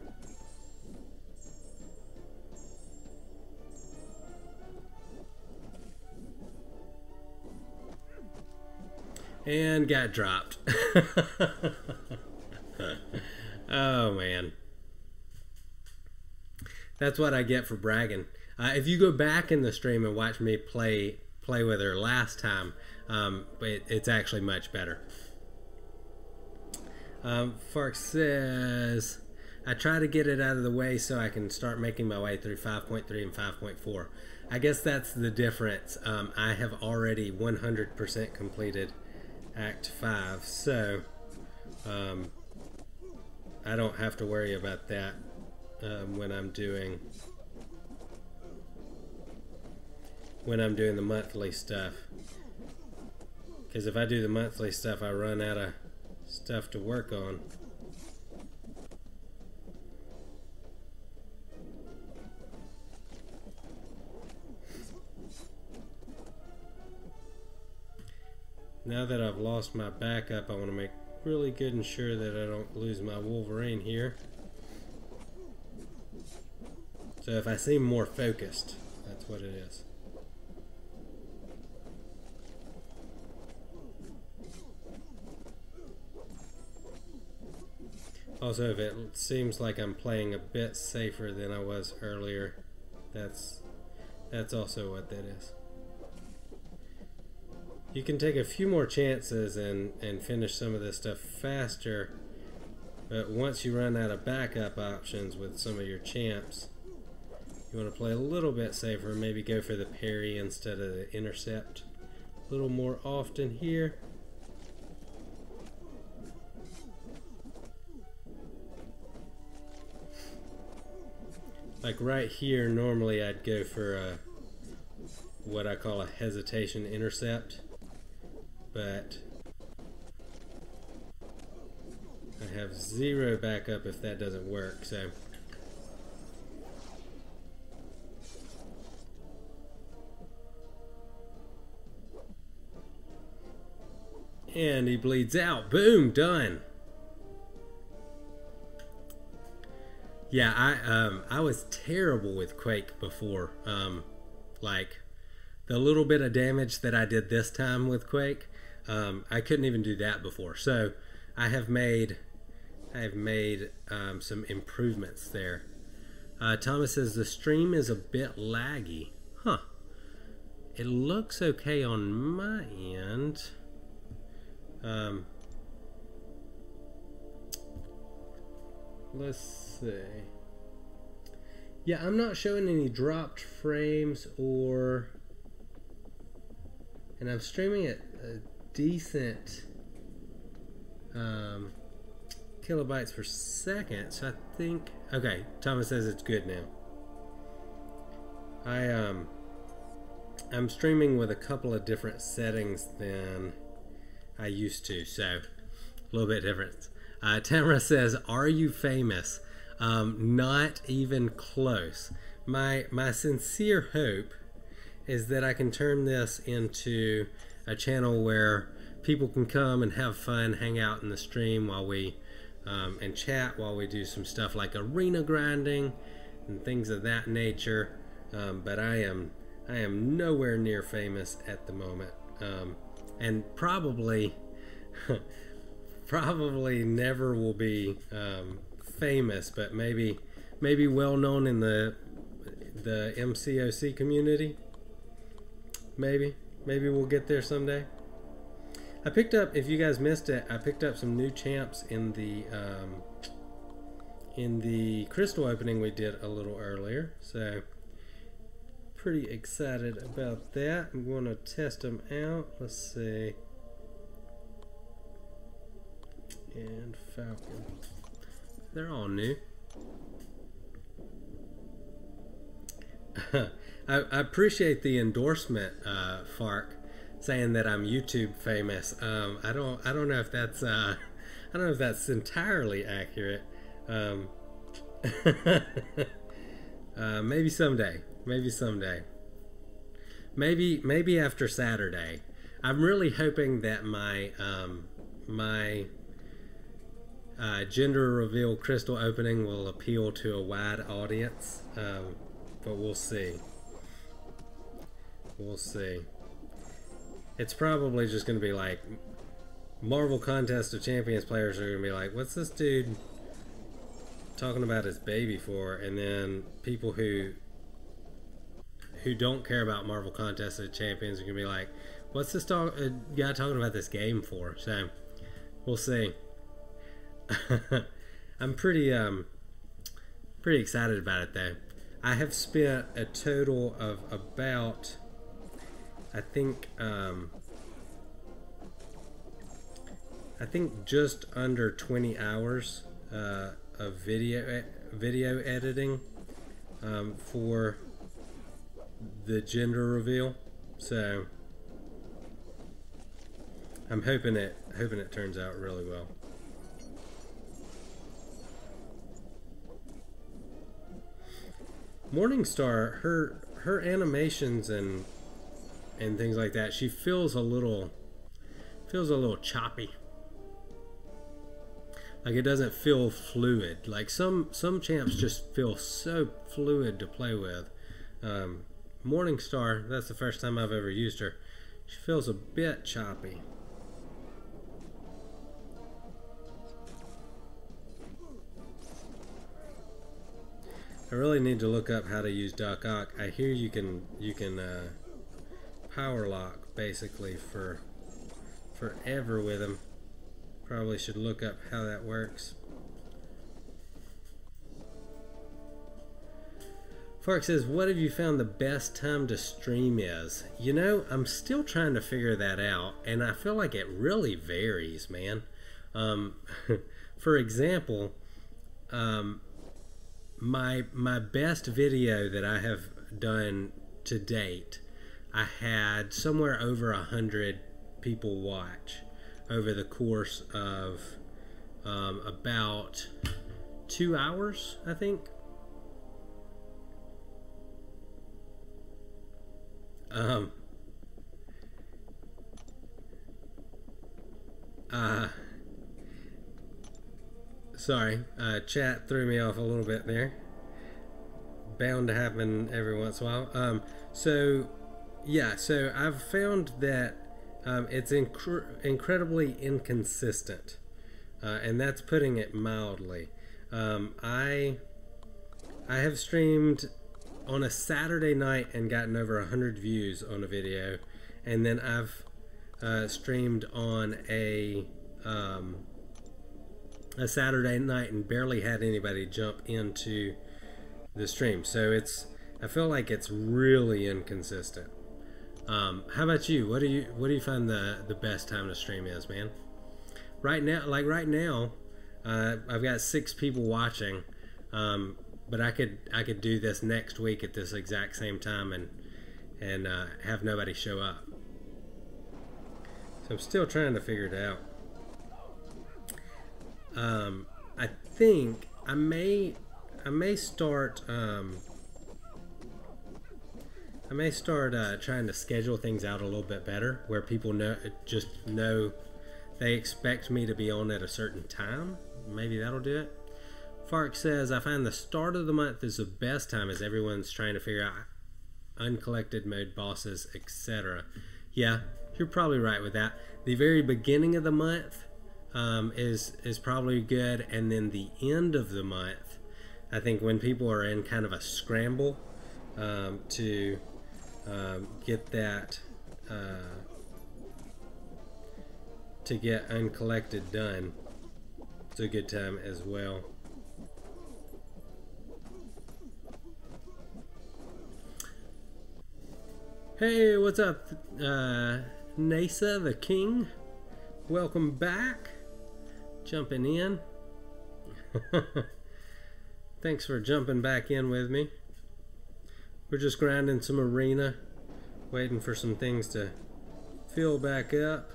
And got dropped. Oh man. That's what I get for bragging. If you go back in the stream and watch me play with her last time, it's actually much better. Fark says, I try to get it out of the way so I can start making my way through 5.3 and 5.4. I guess that's the difference. I have already 100% completed Act 5, so I don't have to worry about that when I'm doing the monthly stuff. Because if I do the monthly stuff, I run out of stuff to work on. Now that I've lost my backup, I want to make really good and sure that I don't lose my Wolverine here. So if I seem more focused, that's what it is. Also, if it seems like I'm playing a bit safer than I was earlier, that's also what that is. You can take a few more chances and finish some of this stuff faster, but once you run out of backup options with some of your champs, you want to play a little bit safer, maybe go for the parry instead of the intercept a little more often here. Like right here, normally I'd go for what I call a hesitation intercept, but I have zero backup if that doesn't work, so and he bleeds out. Boom, done. Yeah, I was terrible with Quake before. Like the little bit of damage that I did this time with Quake, I couldn't even do that before. So I have made some improvements there. Thomas says the stream is a bit laggy. Huh. It looks okay on my end. Let's see. Yeah, I'm not showing any dropped frames and I'm streaming at a decent kilobytes per second, so I think, okay, Thomas says it's good now. I'm streaming with a couple of different settings than I used to, so a little bit different. Tamara says, are you famous? Not even close. My sincere hope is that I can turn this into a channel where people can come and have fun, hang out in the stream while we and chat while we do some stuff like arena grinding and things of that nature. But I am nowhere near famous at the moment, and probably never will be famous, but maybe well known in the MCOC community. Maybe we'll get there someday. I picked up, if you guys missed it, I picked up some new champs in the in the crystal opening we did a little earlier. So pretty excited about that. I'm going to test them out. Let's see. And Falcon. They're all new. I appreciate the endorsement, Fark, saying that I'm YouTube famous. I don't know if that's I don't know if that's entirely accurate. Maybe someday. Maybe someday. Maybe after Saturday. I'm really hoping that my gender reveal crystal opening will appeal to a wide audience, but we'll see. We'll see. It's probably just going to be like Marvel Contest of Champions players are going to be like, what's this dude talking about his baby for? And then people who don't care about Marvel Contest of Champions are going to be like, what's this guy talking about this game for? So we'll see. I'm pretty excited about it though. I have spent a total of about, I think just under 20 hours of video editing for the gender reveal. So I'm hoping it turns out really well. Morningstar, her animations and things like that, she feels a little choppy. Like it doesn't feel fluid. Like some champs just feel so fluid to play with. Morningstar, that's the first time I've ever used her. She feels a bit choppy. I really need to look up how to use Duck Ock. I hear you can power lock basically forever with him. Probably should look up how that works. Fark says, what have you found the best time to stream is? You know, I'm still trying to figure that out, and I feel like it really varies, man. For example, my best video that I have done to date, I had somewhere over 100 people watch over the course of about 2 hours, I think. Sorry, chat threw me off a little bit there. Bound to happen every once in a while. So I've found that it's incredibly inconsistent, and that's putting it mildly. I have streamed on a Saturday night and gotten over 100 views on a video, and then I've streamed on a Saturday night and barely had anybody jump into the stream. So I feel like it's really inconsistent. How about you? What do you find the best time to stream is, man? Right now, I've got 6 people watching, but I could do this next week at this exact same time and have nobody show up. So I'm still trying to figure it out. I think I may start trying to schedule things out a little bit better, where people know they expect me to be on at a certain time. Maybe that'll do it. Fark says, I find the start of the month is the best time as everyone's trying to figure out uncollected mode bosses, etc. Yeah, you're probably right with that. The very beginning of the month is probably good, and then the end of the month, I think when people are in kind of a scramble to get that to get uncollected done, it's a good time as well. Hey, what's up, Nasa the King? Welcome back. Jumping in. Thanks for jumping back in with me. We're just grinding some arena, waiting for some things to fill back up.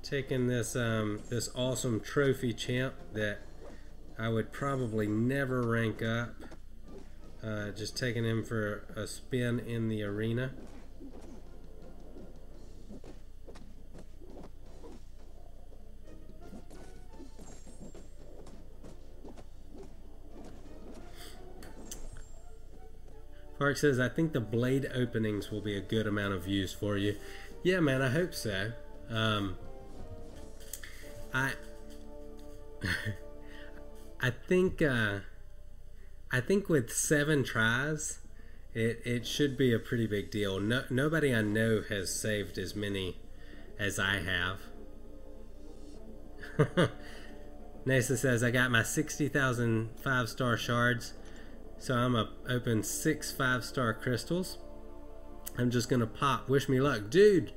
Taking this this awesome trophy champ that I would probably never rank up. Just taking him for a spin in the arena. Fark says, I think the blade openings will be a good amount of use for you. Yeah, man, I hope so. I think with 7 tries, it should be a pretty big deal. Nobody I know has saved as many as I have. Nasa says, I got my 60,000 5-star shards, so I'm going to open 6 5-star crystals. I'm just going to pop. Wish me luck. Dude,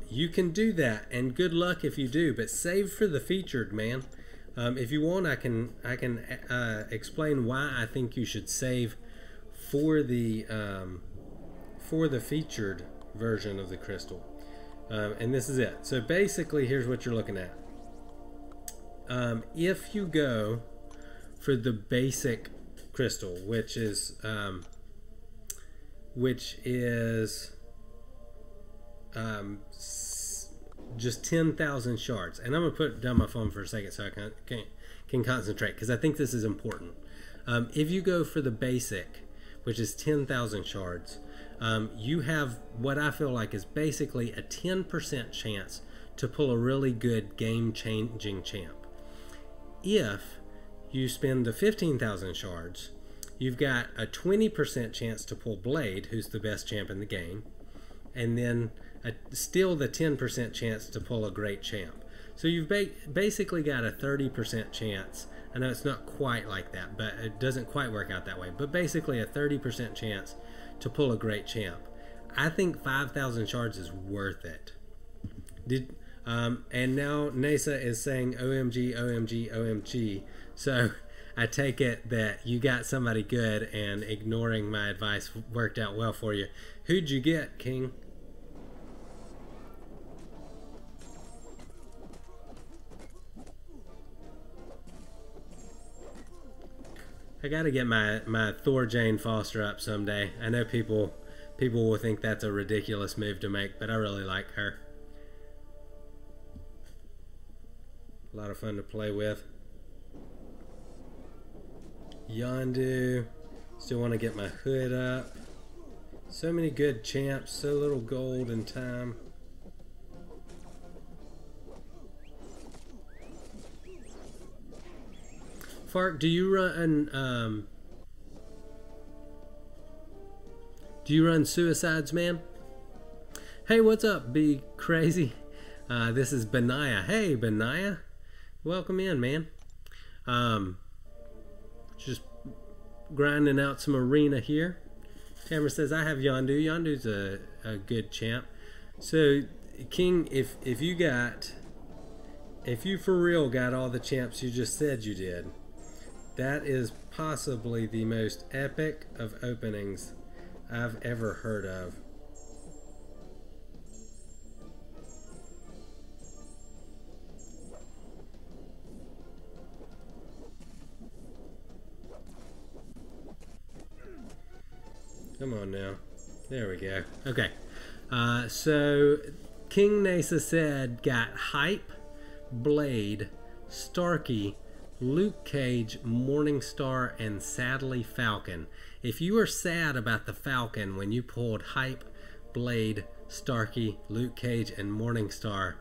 you can do that, and good luck if you do, but save for the featured, man. If you want, I can explain why I think you should save for the featured version of the crystal. And this is it. So basically, here's what you're looking at. If you go for the basic crystal, which is just 10,000 shards, and I'm gonna put down my phone for a second so I can concentrate, because I think this is important. If you go for the basic, which is 10,000 shards, you have what I feel like is basically a 10% chance to pull a really good game-changing champ. If you spend the 15,000 shards, you've got a 20% chance to pull Blade, who's the best champ in the game, and then still the 10% chance to pull a great champ. So you've basically got a 30% chance. I know it's not quite like that, but it doesn't quite work out that way, but basically a 30% chance to pull a great champ. I think 5,000 shards is worth it. And now NASA is saying OMG, OMG, OMG. So I take it that you got somebody good, and ignoring my advice worked out well for you. Who'd you get, King? I gotta get my Thor Jane Foster up someday. I know people will think that's a ridiculous move to make, but I really like her. A lot of fun to play with. Yondu. Still want to get my hood up. So many good champs, so little gold and time. Fark, do you run Suicides, man? Hey, what's up, Be Crazy? This is Benaiah. Hey, Benaiah. Welcome in, man. Just grinding out some arena here. Tamara says, I have Yondu. Yondu's a good champ. So, King, if you for real got all the champs you just said you did, that is possibly the most epic of openings I've ever heard of. Come on now. There we go. Okay. So King Nasa said got Hype, Blade, Starkey, Luke Cage, Morningstar, and sadly Falcon. If you were sad about the Falcon when you pulled Hype, Blade, Starkey, Luke Cage, and Morningstar,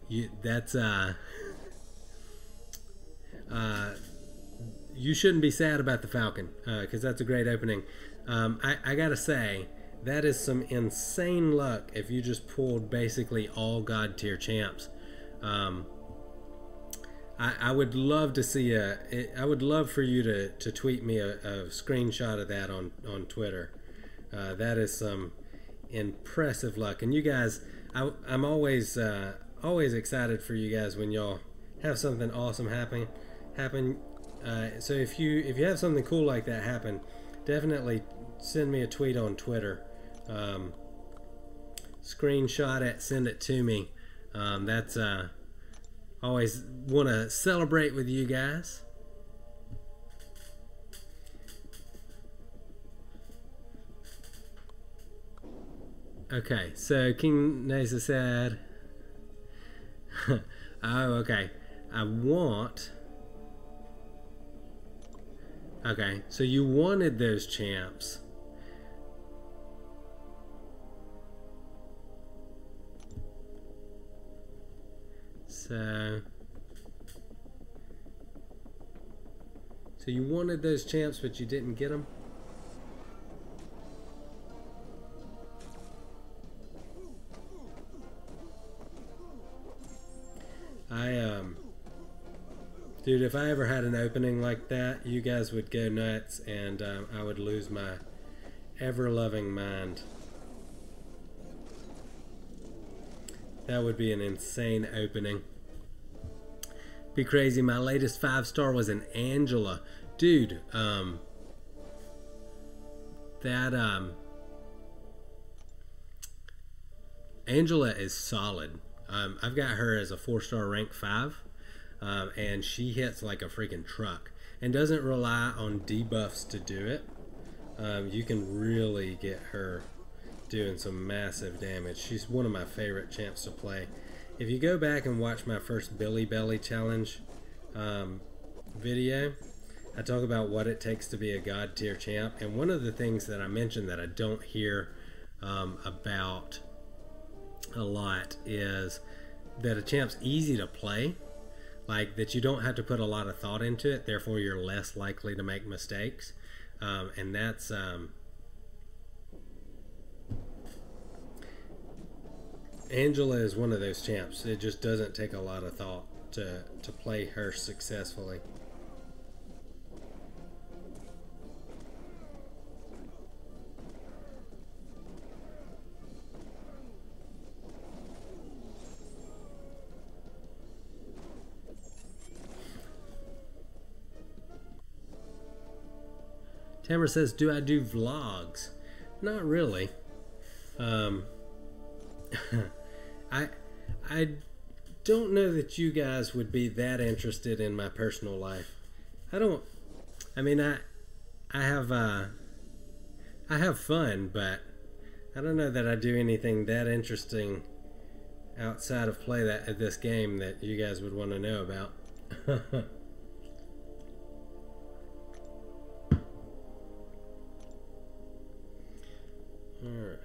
you shouldn't be sad about the Falcon, because that's a great opening. I gotta say, that is some insane luck if you just pulled basically all God tier champs. I would love to see I would love for you to tweet me a screenshot of that on Twitter. That is some impressive luck. And you guys, I'm always excited for you guys when y'all have something awesome happen. So if you have something cool like that happen, definitely send me a tweet on Twitter. Screenshot it, send it to me. That's always want to celebrate with you guys. Okay, so King Nasa said, oh, okay, okay, so you wanted those champs. So you wanted those champs, but you didn't get them? Dude, if I ever had an opening like that, you guys would go nuts, and I would lose my ever-loving mind. That would be an insane opening. Be crazy. My latest 5-star was an Angela. Dude, Angela is solid. I've got her as a 4-star rank 5. And she hits like a freaking truck and doesn't rely on debuffs to do it. You can really get her doing some massive damage. She's one of my favorite champs to play. If you go back and watch my first Billy Belly challenge video, I talk about what it takes to be a god tier champ, and one of the things that I mentioned that I don't hear about a lot is that a champ's easy to play. Like that you don't have to put a lot of thought into it, therefore you're less likely to make mistakes. And that's Angela is one of those champs. It just doesn't take a lot of thought to play her successfully. Tamara says, do I do vlogs? Not really. I don't know that you guys would be that interested in my personal life. I have fun, but I don't know that I do anything that interesting outside of this game that you guys would want to know about. Alright.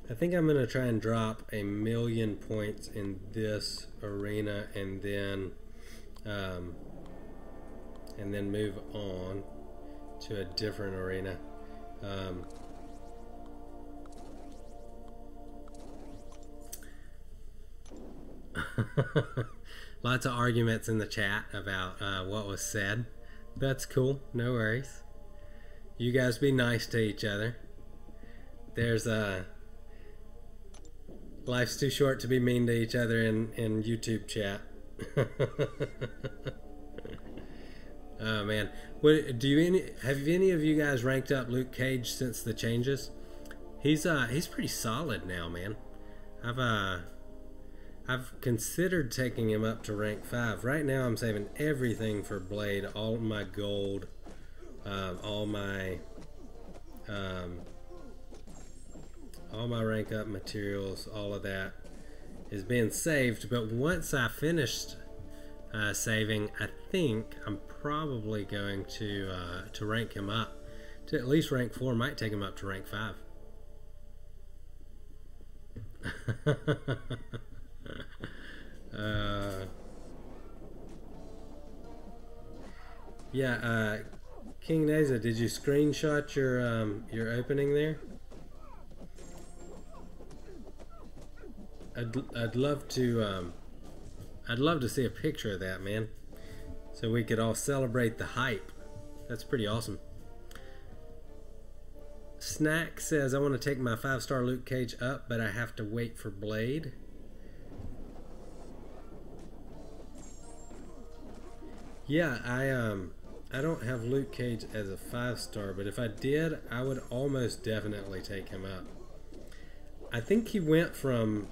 I think I'm going to try and drop 1,000,000 points in this arena and then move on to a different arena. Lots of arguments in the chat about what was said. That's cool. No worries. You guys be nice to each other. There's life's too short to be mean to each other in YouTube chat. Oh man, have any of you guys ranked up Luke Cage since the changes? He's pretty solid now, man. I've considered taking him up to rank 5. Right now I'm saving everything for Blade, all my gold, all my rank up materials, all of that is being saved. But once I finished saving, I think I'm probably going to rank him up to at least rank 4. Might take him up to rank 5. Yeah, King Neza, did you screenshot your opening there? I'd love to I'd love to see a picture of that, man, so we could all celebrate the hype. That's pretty awesome. Snack says, I want to take my 5-star Luke Cage up, but I have to wait for Blade. Yeah, I don't have Luke Cage as a 5-star, but if I did, I would almost definitely take him up. I think he went from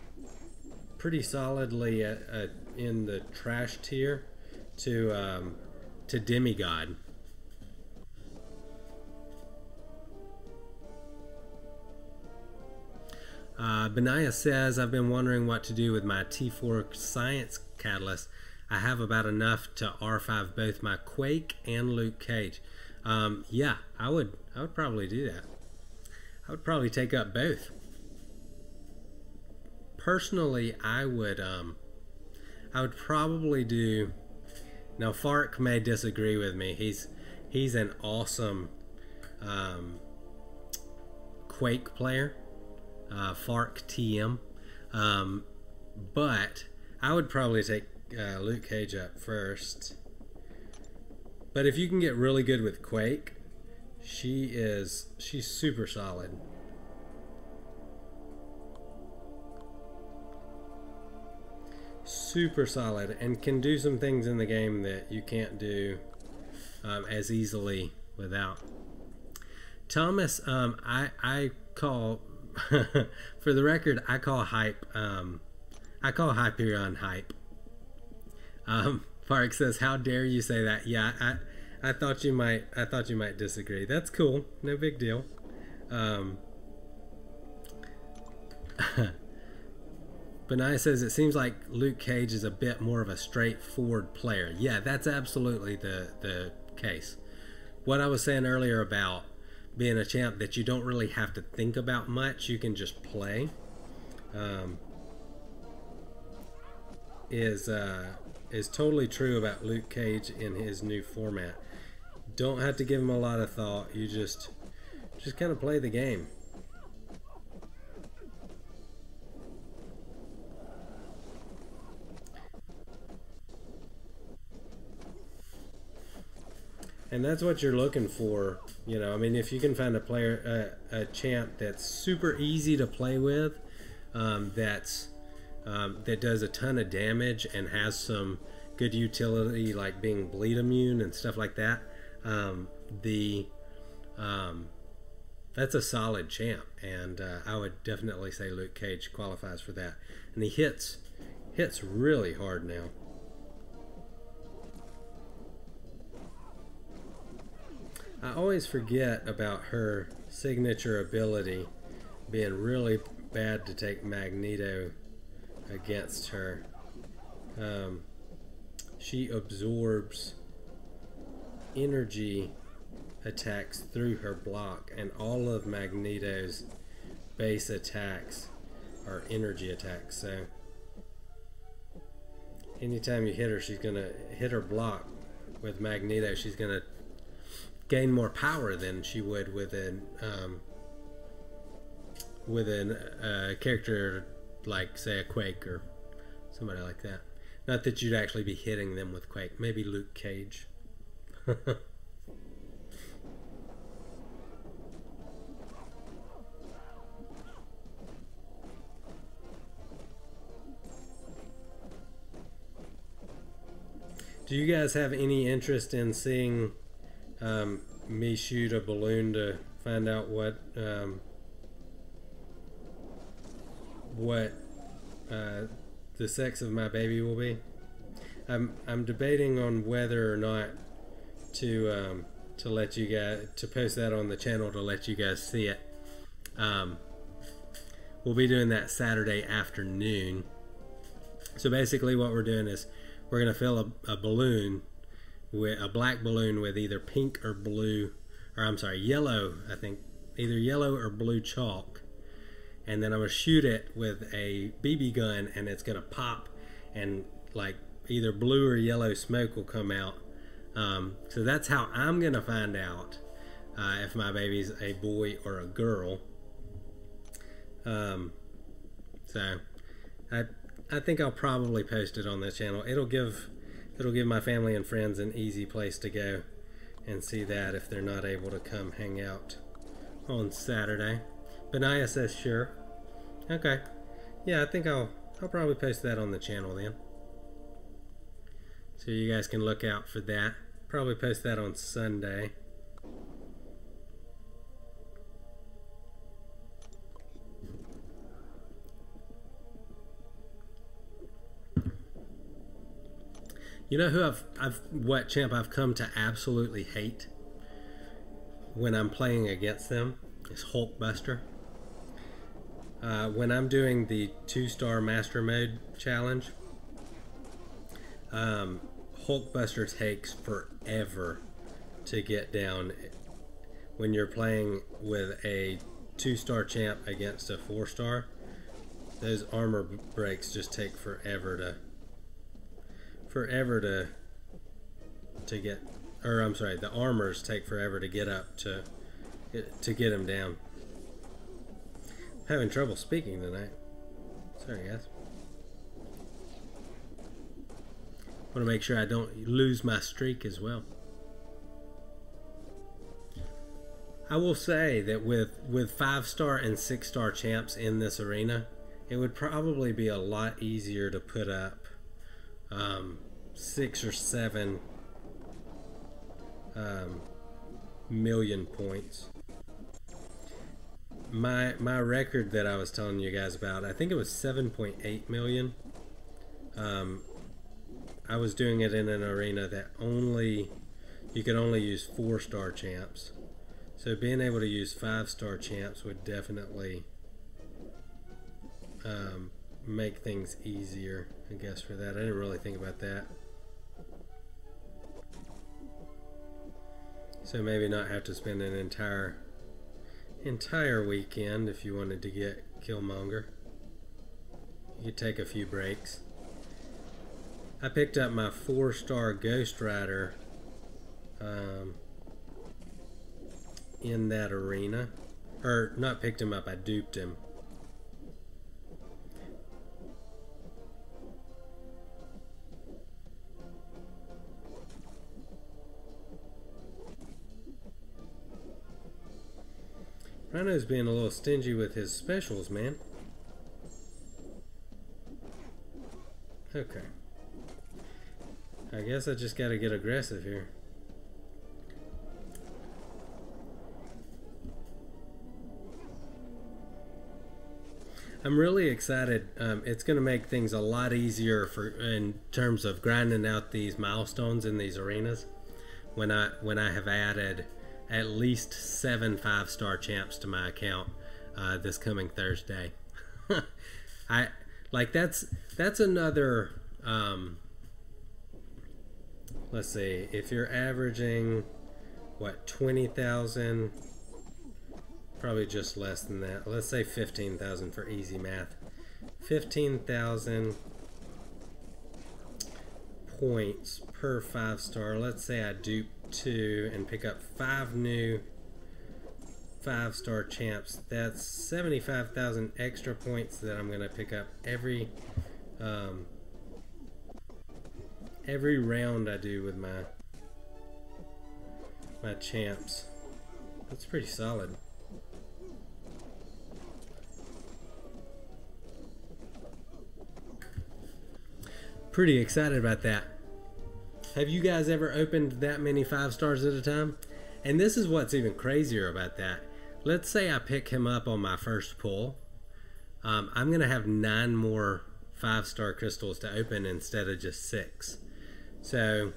pretty solidly in the trash tier to demigod. Benaya says, I've been wondering what to do with my T4 science catalyst. I have about enough to R5 both my Quake and Luke Cage. Yeah, I would probably do that. I would probably take up both. Personally, I would probably do. Now, Fark may disagree with me. He's an awesome Quake player. Fark TM, but I would probably take Luke Cage up first. But if you can get really good with Quake, she's super solid. Super solid, and can do some things in the game that you can't do as easily without. Thomas, I call. For the record, I call Hyperion hype. Park says, "How dare you say that?" Yeah, I thought you might disagree. That's cool. No big deal. Benai says, it seems like Luke Cage is a bit more of a straightforward player. Yeah, that's absolutely the case. What I was saying earlier about being a champ that you don't really have to think about much, you can just play, is totally true about Luke Cage in his new format. Don't have to give him a lot of thought. You just kind of play the game. And that's what you're looking for, you know. I mean, if you can find a player, a champ that's super easy to play with, that does a ton of damage and has some good utility, like being bleed immune and stuff like that, that's a solid champ. And I would definitely say Luke Cage qualifies for that. And he hits really hard now. I always forget about her signature ability being really bad to take Magneto against her. She absorbs energy attacks through her block, and all of Magneto's base attacks are energy attacks. So anytime you hit her, she's gonna hit her block with Magneto. She's gonna gain more power than she would with a character like, say, a Quake or somebody like that. Not that you'd actually be hitting them with Quake. Maybe Luke Cage. Do you guys have any interest in seeing me shoot a balloon to find out what the sex of my baby will be? I'm debating on whether or not to let you guys, to post that on the channel to let you guys see it. We'll be doing that Saturday afternoon. So basically what we're doing is we're gonna fill a balloon with a black balloon with either pink or blue, or I'm sorry, yellow, I think, either yellow or blue chalk, and then I'm gonna shoot it with a BB gun, and it's gonna pop, and like either blue or yellow smoke will come out. So that's how I'm gonna find out if my baby's a boy or a girl. So I think I'll probably post it on this channel. It'll give my family and friends an easy place to go and see that if they're not able to come hang out on Saturday. Benaya says sure. Okay. Yeah, I think I'll probably post that on the channel then. So you guys can look out for that. Probably post that on Sunday. You know who what champ I've come to absolutely hate when I'm playing against them is Hulkbuster. When I'm doing the 2-star master mode challenge, Hulkbuster takes forever to get down when you're playing with a 2-star champ against a 4-star. Those armor breaks just take forever to get, or I'm sorry, the armors take forever to get up to get him down. I'm having trouble speaking tonight. Sorry guys. Want to make sure I don't lose my streak as well. I will say that with 5-star and 6-star champs in this arena, it would probably be a lot easier to put up 6 or 7 million points. My record that I was telling you guys about, I think it was 7.8 million. I was doing it in an arena that you could only use 4-star champs. So being able to use 5-star champs would definitely make things easier, I guess, for that. I didn't really think about that. So maybe not have to spend an entire weekend if you wanted to get Killmonger. You could take a few breaks. I picked up my 4-star Ghost Rider in that arena. Or, not picked him up, I duped him. Rhino's being a little stingy with his specials, man. Okay. I guess I just gotta get aggressive here. I'm really excited. It's gonna make things a lot easier in terms of grinding out these milestones in these arenas when I have added at least 7 5-star champs to my account this coming Thursday. That's another. Let's see, if you're averaging what, 20,000, probably just less than that. Let's say 15,000 for easy math. 15,000 points per 5-star. Let's say I dupe 2 and pick up 5 new 5-star champs. That's 75,000 extra points that I'm going to pick up every round I do with my champs. That's pretty solid. Pretty excited about that. Have you guys ever opened that many 5-stars at a time? And this is what's even crazier about that. Let's say I pick him up on my first pull. I'm gonna have 9 more 5-star crystals to open instead of just 6. So,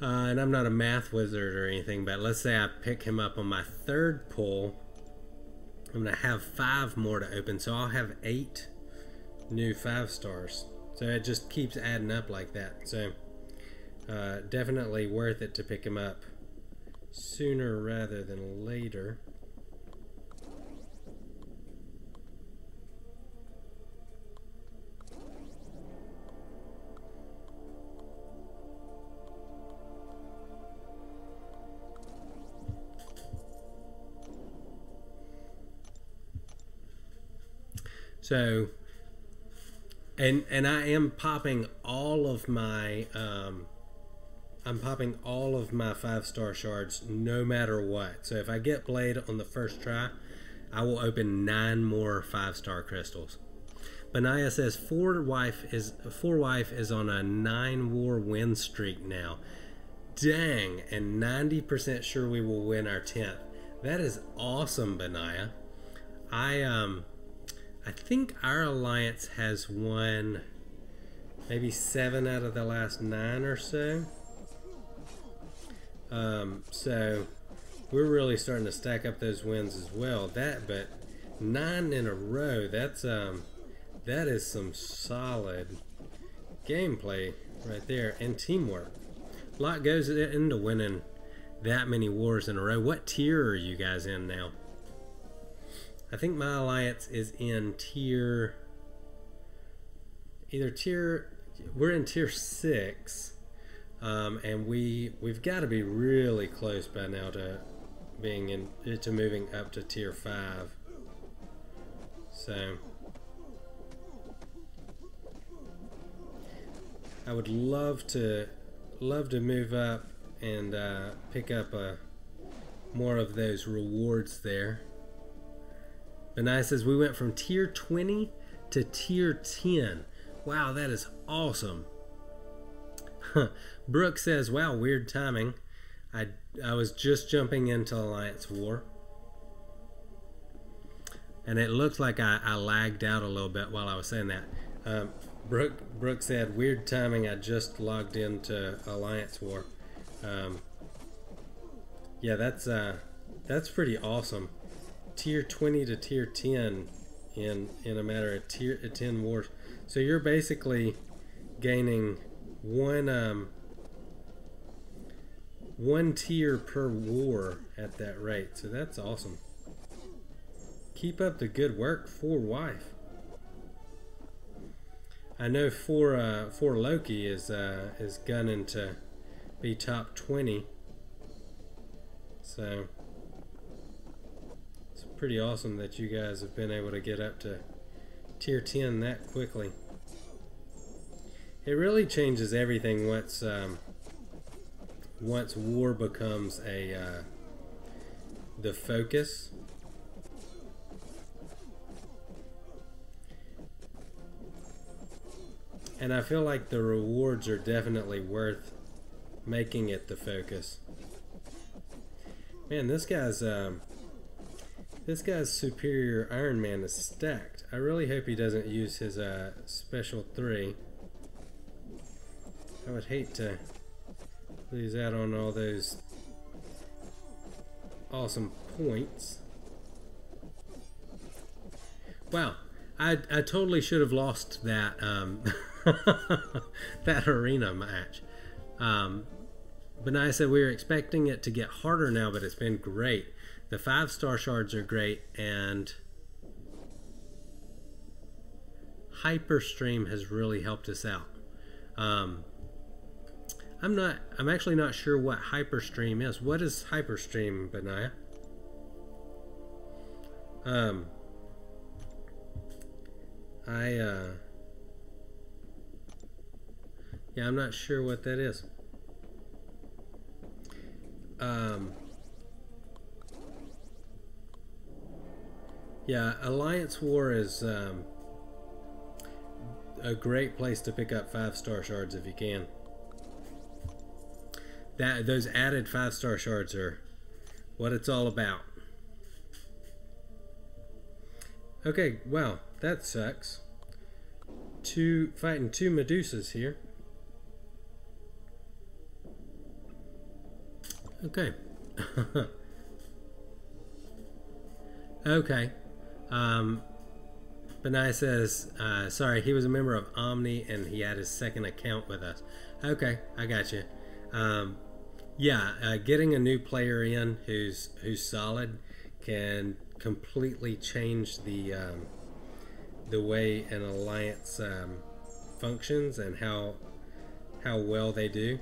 and I'm not a math wizard or anything, but let's say I pick him up on my 3rd pull. I'm going to have 5 more to open, so I'll have 8 new 5-stars. So it just keeps adding up like that. So, definitely worth it to pick him up sooner rather than later. So And I am popping all of my I'm popping all of my 5-star shards no matter what. So if I get Blade on the first try, I will open 9 more 5-star crystals. Benaya says 4 wife is on a 9 war win streak now. Dang, and 90% sure we will win our 10th. That is awesome, Benaya. I think our alliance has won maybe 7 out of the last 9 or so. So we're really starting to stack up those wins as well. But 9 in a row, that is some solid gameplay right there, and teamwork. A lot goes into winning that many wars in a row. What tier are you guys in now? I think my alliance is in we're in tier 6. And we've got to be really close by now to moving up to tier 5. So I would love to move up and pick up more of those rewards there. Benai says we went from tier 20 to tier 10. Wow, that is awesome. Brooke says, wow, weird timing. I was just jumping into Alliance War. And it looked like I lagged out a little bit while I was saying that. Brooke said, weird timing, I just logged into Alliance War. Yeah, that's pretty awesome. Tier 20 to tier 10 in a matter of 10 wars. So you're basically gaining one tier per war at that rate. So that's awesome. Keep up the good work for wife. I know for Loki is gunning to be top 20. So it's pretty awesome that you guys have been able to get up to tier 10 that quickly. It really changes everything once war becomes the focus. And I feel like the rewards are definitely worth making it the focus. Man, this guy's superior Iron Man is stacked. I really hope he doesn't use his special 3. I would hate to lose out on all those awesome points. Wow, I totally should have lost that that arena match. Benai said we were expecting it to get harder now, but it's been great. The 5-star shards are great, and Hyperstream has really helped us out. I'm actually not sure what Hyperstream is. What is Hyperstream, Benaya? Yeah, I'm not sure what that is. Yeah, Alliance War is a great place to pick up 5-star shards if you can. Those added 5-star shards are what it's all about. Okay, well, that sucks. Fighting 2 Medusas here. Okay. Okay. Benai says, sorry, he was a member of Omni and he had his second account with us. Okay, I got you. Yeah, getting a new player in who's solid can completely change the way an alliance functions and how well they do.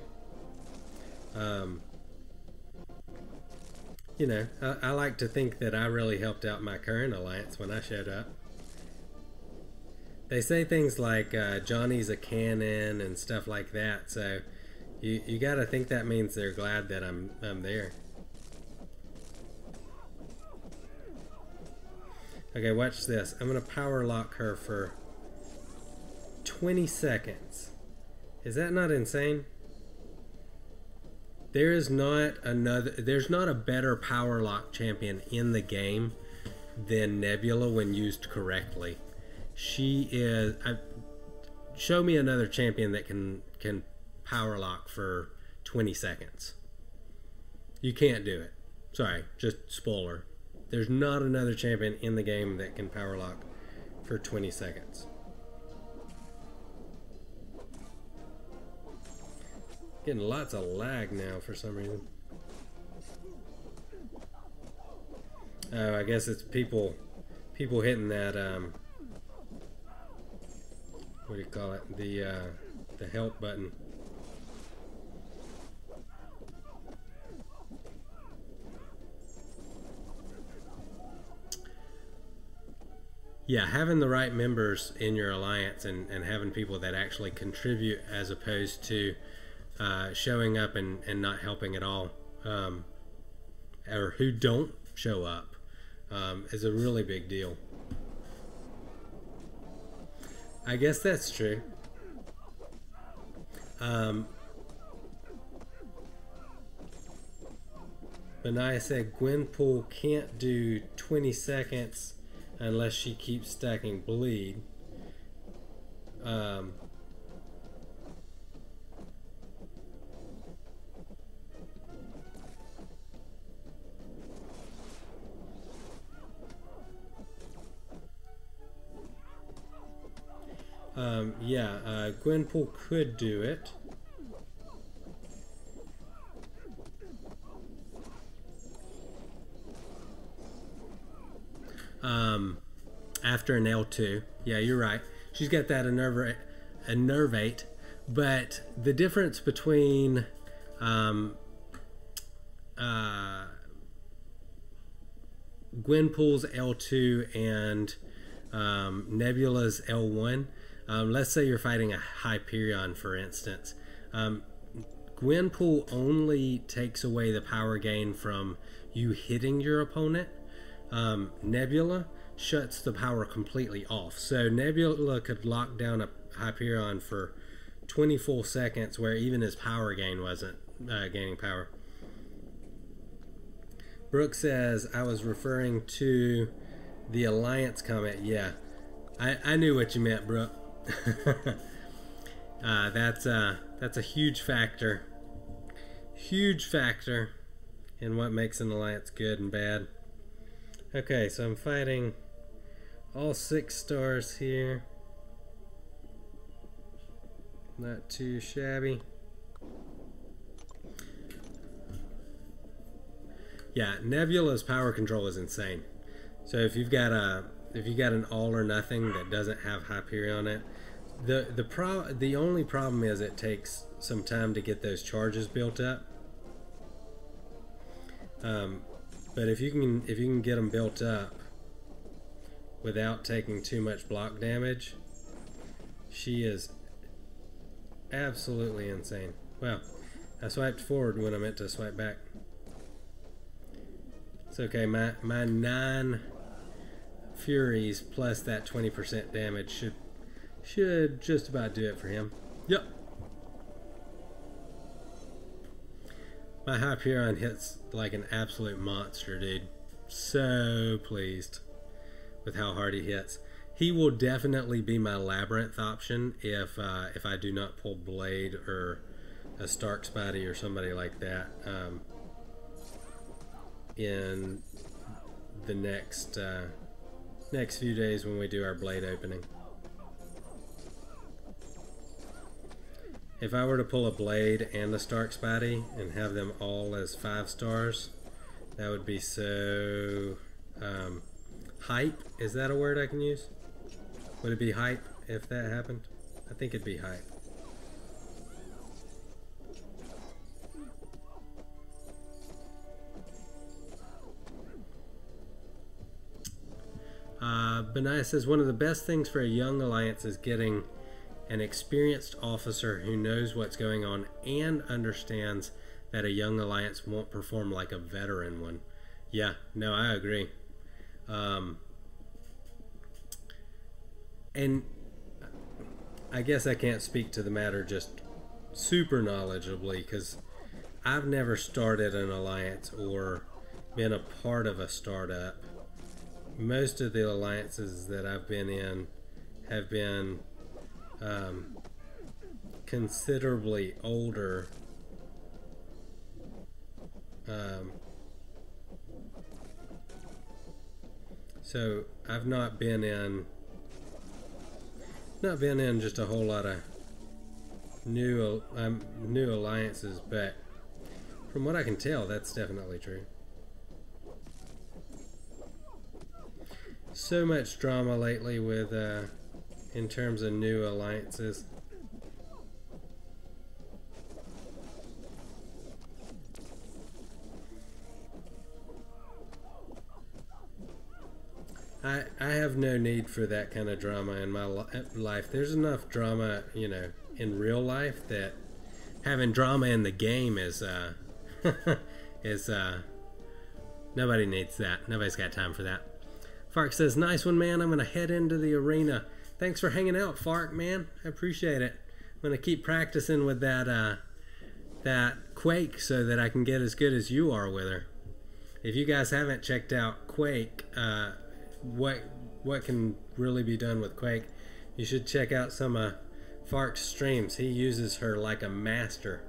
You know, I like to think that I really helped out my current alliance when I showed up. They say things like Johnny's a cannon and stuff like that. So you got to think that means they're glad that I'm there. Okay, watch this. I'm gonna power lock her for 20 seconds. Is that not insane? There's not a better power lock champion in the game than Nebula when used correctly. She is. Show me another champion that can power lock for 20 seconds. You can't do it. Sorry, just spoiler. There's not another champion in the game that can power lock for 20 seconds. Getting lots of lag now for some reason. Oh, I guess it's people hitting that what do you call it? The help button. Yeah, having the right members in your alliance and having people that actually contribute as opposed to showing up and not helping at all, or who don't show up, is a really big deal. I guess that's true. Benaya said Gwenpool can't do 20 seconds unless she keeps stacking bleed. Yeah, Gwenpool could do it. After an L2. Yeah, you're right. She's got that Enervate. But the difference between Gwenpool's L2 and Nebula's L1, let's say you're fighting a Hyperion, for instance. Gwenpool only takes away the power gain from you hitting your opponent. Nebula shuts the power completely off. So Nebula could lock down a Hyperion for 20 full seconds where even his power gain wasn't gaining power. Brooke says, I was referring to the Alliance comment. Yeah, I knew what you meant, Brooke. That's a huge factor. Huge factor in what makes an alliance good and bad. Okay, so I'm fighting all 6 stars here. Not too shabby. Yeah, Nebula's power control is insane. So if you've got an all or nothing that doesn't have Hyperion on it, the only problem is it takes some time to get those charges built up. But if you can get them built up without taking too much block damage, she is absolutely insane. Wow, I swiped forward when I meant to swipe back. It's okay. My 9 Furies plus that 20% damage should just about do it for him. Yep. My Hyperion hits like an absolute monster, dude. So pleased with how hard he hits. He will definitely be my Labyrinth option if I do not pull Blade or a Stark Spidey or somebody like that in the next few days when we do our Blade opening. If I were to pull a Blade and a Stark Spidey and have them all as 5 stars, that would be so hype. Is that a word I can use? Would it be hype if that happened? I think it'd be hype. Benaya says one of the best things for a young alliance is getting an experienced officer who knows what's going on and understands that a young alliance won't perform like a veteran one. Yeah, no, I agree. And I guess I can't speak to the matter just super knowledgeably because I've never started an alliance or been a part of a startup. Most of the alliances that I've been in have been considerably older. So I've not been in just a whole lot of new alliances, but from what I can tell, that's definitely true. So much drama lately with in terms of new alliances. I have no need for that kind of drama in my life. There's enough drama, you know, in real life that having drama in the game is nobody needs that. Nobody's got time for that. Fark says, nice one, man. I'm going to head into the arena. Thanks for hanging out, Fark, man. I appreciate it. I'm going to keep practicing with that Quake so that I can get as good as you are with her. If you guys haven't checked out Quake, what can really be done with Quake, you should check out some of Fark's streams. He uses her like a master.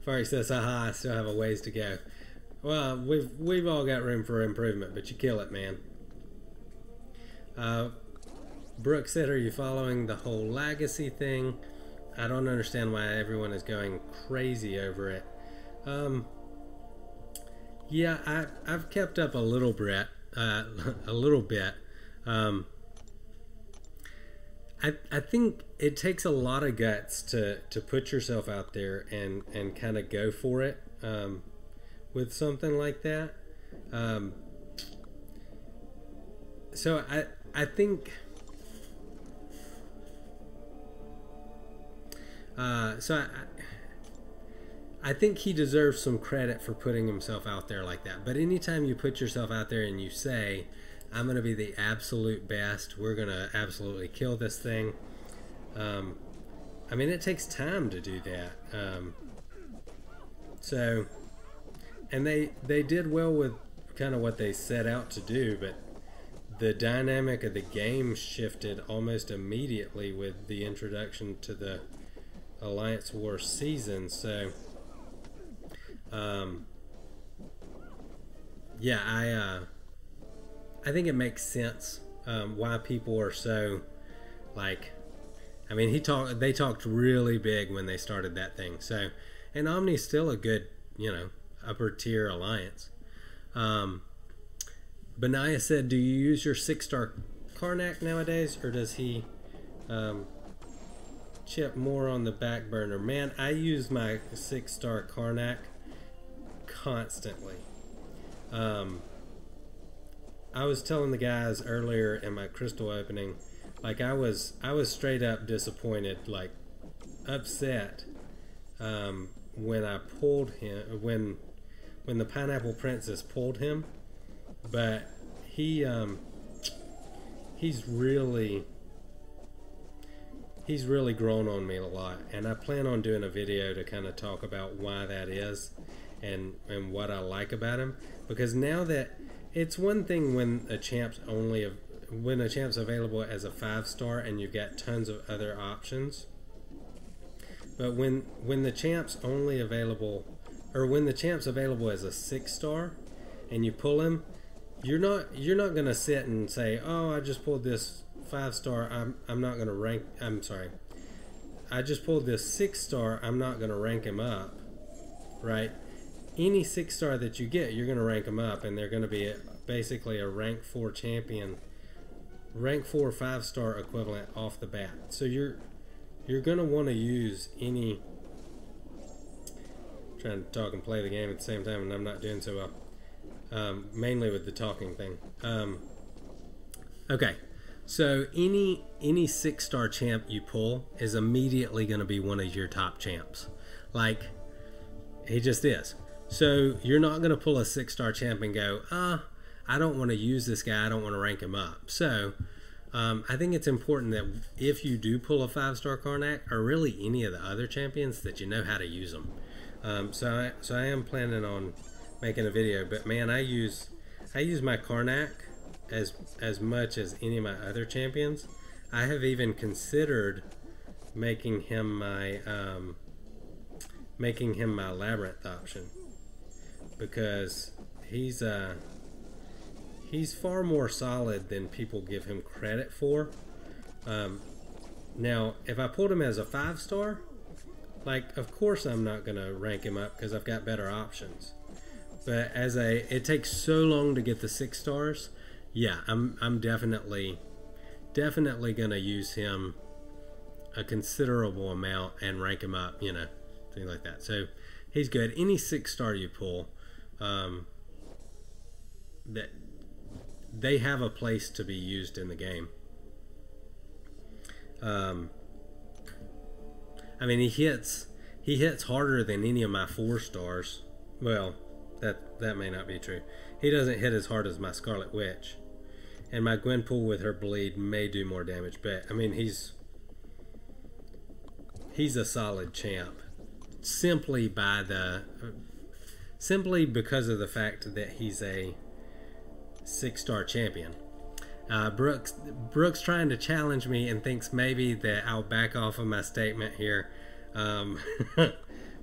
Fark says, haha, I still have a ways to go. Well, we've all got room for improvement, but you kill it, man. Brooke said, are you following the whole legacy thing? I don't understand why everyone is going crazy over it. Yeah, I've kept up a little bit. I think it takes a lot of guts to put yourself out there and kind of go for it with something like that. So I think I think he deserves some credit for putting himself out there like that. But anytime you put yourself out there and you say, I'm going to be the absolute best, we're going to absolutely kill this thing. I mean, it takes time to do that. So, and they did well with kind of what they set out to do, but the dynamic of the game shifted almost immediately with the introduction to the Alliance War season. So, yeah, I think it makes sense why people are so like. I mean, they talked really big when they started that thing. So, and Omni's still a good, upper tier alliance. Benaya said, "Do you use your 6-star Karnak nowadays, or does he chip more on the back burner?" Man, I use my 6-star Karnak constantly. I was telling the guys earlier in my crystal opening, like I was straight up disappointed, like upset when I pulled him, when the Pineapple Princess pulled him, but he's really grown on me a lot, and I plan on doing a video to kind of talk about why that is and what I like about him, because now that it's one thing when a champ's available as a 5-star and you've got tons of other options, but when the champ's only available, or when the champ's available as a 6-star and you pull him, you're not gonna sit and say, oh, I just pulled this 5-star, I'm not gonna rank, I'm sorry, I just pulled this 6-star, I'm not gonna rank him up, right? Any 6-star that you get, you're gonna rank them up, and they're gonna be basically a rank 4 champion, rank 4 5-star equivalent off the bat. So you're gonna want to use any. I'm trying to talk and play the game at the same time, and I'm not doing so well. mainly with the talking thing. Okay, so any 6-star champ you pull is immediately going to be one of your top champs. Like, he just is. So you're not going to pull a 6-star champ and go, I don't want to use this guy, I don't want to rank him up. So I think it's important that if you do pull a 5-star Karnak, or really any of the other champions, that you know how to use them. So I am planning on making a video, but man, I use my Karnak as much as any of my other champions. I have even considered making him my labyrinth option, because he's far more solid than people give him credit for. Now, if I pulled him as a 5-star, like, of course I'm not gonna rank him up because I've got better options. But it takes so long to get the 6 stars. Yeah, I'm definitely gonna use him a considerable amount and rank him up, you know, things like that. So he's good. Any 6-star you pull, that they have a place to be used in the game. I mean, he hits harder than any of my 4-stars. Well, that may not be true. He doesn't hit as hard as my Scarlet Witch, and my Gwenpool with her bleed may do more damage. But I mean, he's a solid champ simply because of the fact that he's a 6-star champion. Brooks trying to challenge me and thinks maybe that I'll back off of my statement here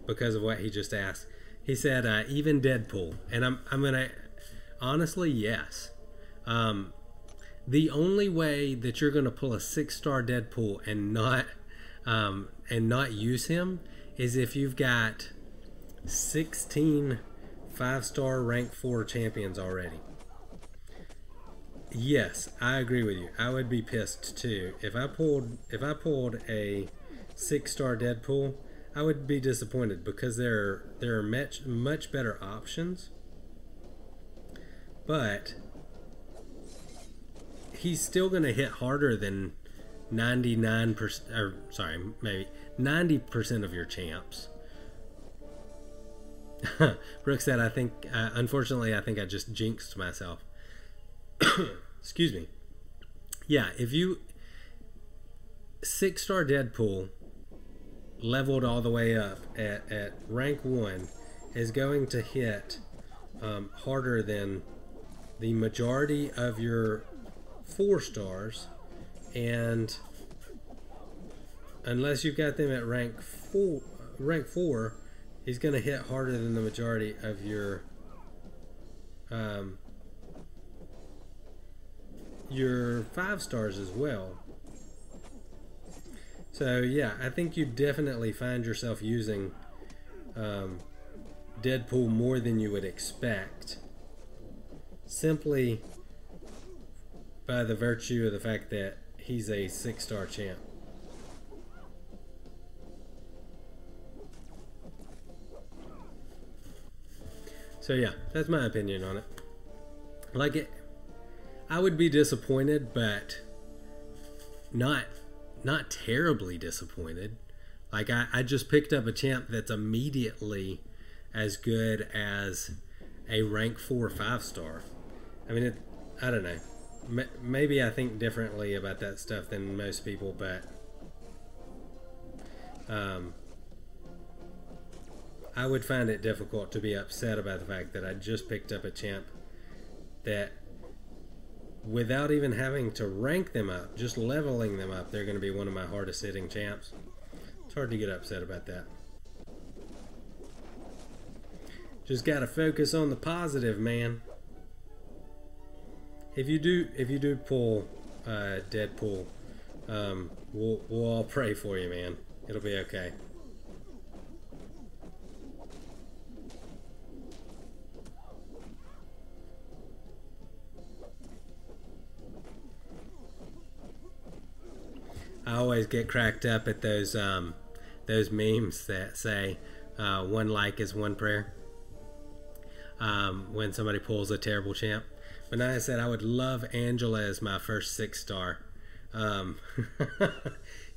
because of what he just asked. He said even Deadpool, and I'm gonna honestly, yes. The only way that you're gonna pull a 6-star Deadpool and not use him is if you've got 16 5-star rank 4 champions already. Yes, I agree with you. I would be pissed too. If I pulled a 6-star Deadpool, I would be disappointed because there are much better options. But he's still going to hit harder than 99%, or sorry, maybe 90% of your champs. Brooke said, unfortunately, I think I just jinxed myself. Excuse me. Yeah, if you 6-star Deadpool leveled all the way up at rank 1 is going to hit harder than the majority of your 4-stars, and unless you've got them at rank 4, he's going to hit harder than the majority of your 5-stars as well. So yeah, I think you definitely find yourself using Deadpool more than you would expect, simply by the virtue of the fact that he's a 6-star champ. So yeah, that's my opinion on it. Like it, I would be disappointed, but not terribly disappointed. Like I just picked up a champ that's immediately as good as a rank 4 5-star. I mean, I don't know. Maybe I think differently about that stuff than most people, but I would find it difficult to be upset about the fact that I just picked up a champ that, without even having to rank them up, just leveling them up, they're going to be one of my hardest hitting champs. It's hard to get upset about that. Just got to focus on the positive, man. If you do pull Deadpool, we'll all pray for you, man. It'll be okay. I always get cracked up at those memes that say 1 like is 1 prayer. when somebody pulls a terrible champ. Benaya said, I would love Angela as my first 6-star.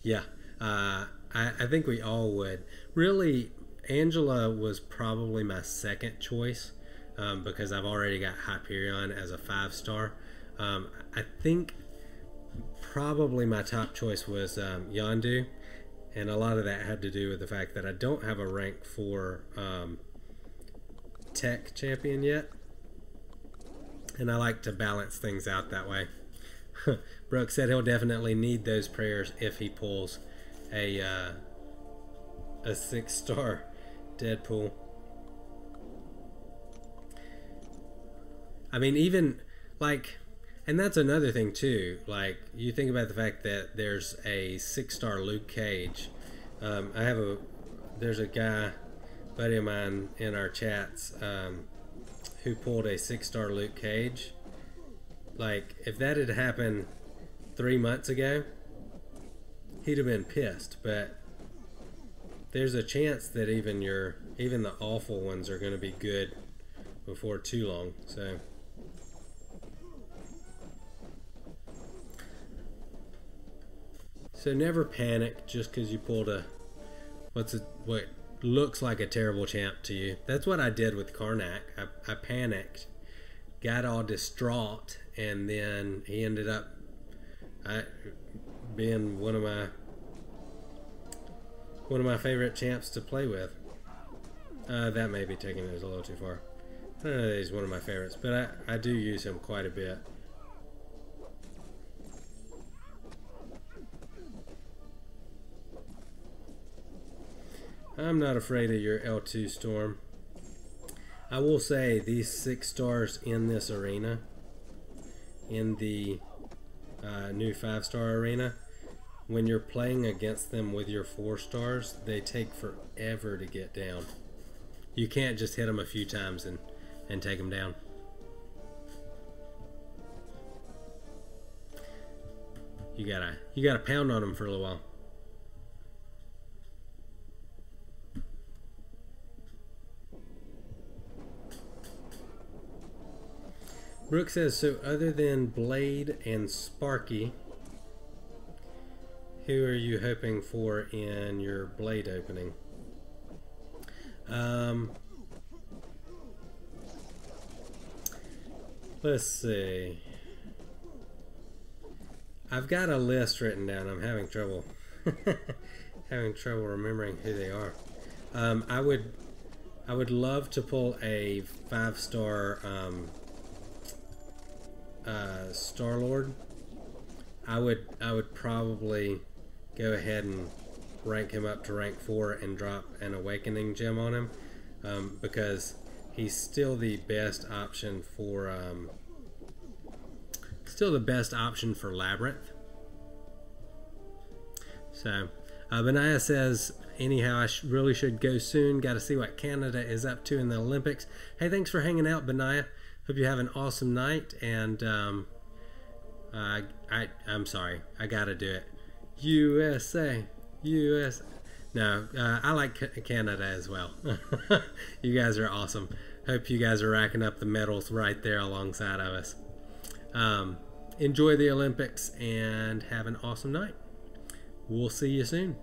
Yeah, I think we all would. Really, Angela was probably my second choice because I've already got Hyperion as a 5-star. I think probably my top choice was Yondu, and a lot of that had to do with the fact that I don't have a rank 4 tech champion yet, and I like to balance things out that way. Brooke said he'll definitely need those prayers if he pulls a 6-star Deadpool. I mean, even like, and that's another thing too. Like, you think about the fact that there's a 6-star Luke Cage. There's a guy, buddy of mine in our chats, who pulled a 6-star Luke Cage. Like, if that had happened 3 months ago, he'd have been pissed. But there's a chance that even the awful ones are going to be good before too long. So never panic just because you pulled what looks like a terrible champ to you. That's what I did with Karnak. I panicked, got all distraught, and then he ended up being one of my favorite champs to play with. That may be taking it a little too far. I don't know that he's one of my favorites, but I do use him quite a bit. I'm not afraid of your L2 Storm. I will say these 6 stars in this arena, in the new 5-star arena, when you're playing against them with your 4 stars, they take forever to get down. You can't just hit them a few times and take them down. You gotta pound on them for a little while. Brooke says, so other than Blade and Sparky, who are you hoping for in your Blade opening? Let's see. I've got a list written down. I'm having trouble remembering who they are. I would love to pull a 5-star Star-Lord. I would probably go ahead and rank him up to rank 4 and drop an Awakening gem on him, because he's still the best option for Labyrinth. So Benaya says, anyhow, I really should go soon. Got to see what Canada is up to in the Olympics. Hey, thanks for hanging out, Benaya. Hope you have an awesome night, and I'm sorry, I gotta do it. USA. No, I like Canada as well. You guys are awesome. Hope you guys are racking up the medals right there alongside of us. Enjoy the Olympics and have an awesome night. We'll see you soon.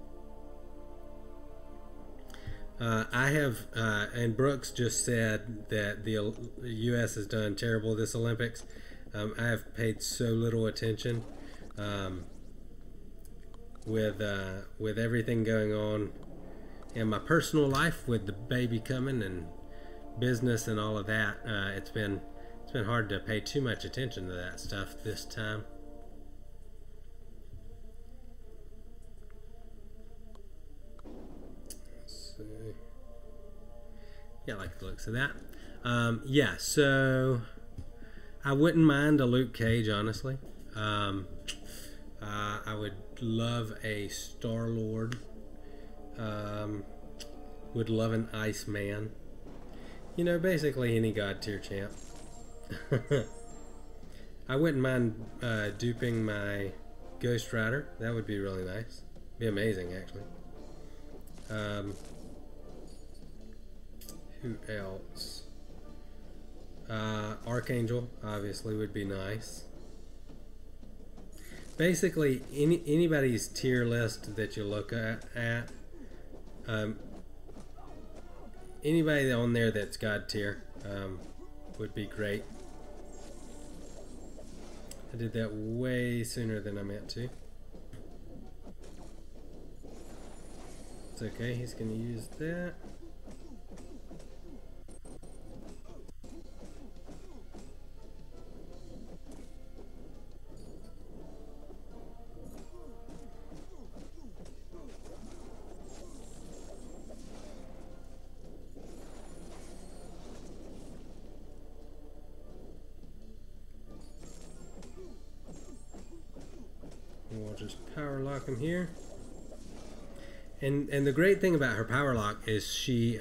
And Brooks just said that the U.S. has done terrible this Olympics. I have paid so little attention with everything going on in my personal life, with the baby coming and business and all of that. It's been hard to pay too much attention to that stuff this time. Yeah, I like the looks of that. Yeah, so I wouldn't mind a Luke Cage, honestly. I would love a Star-Lord. Would love an Iceman. You know, basically any God tier champ. I wouldn't mind duping my Ghost Rider. That would be really nice. Be amazing, actually. Who else? Archangel obviously would be nice. Basically, anybody's tier list that you look at anybody on there that's God tier would be great. I did that way sooner than I meant to. It's okay, he's going to use that. We'll just power lock him here. And the great thing about her power lock is she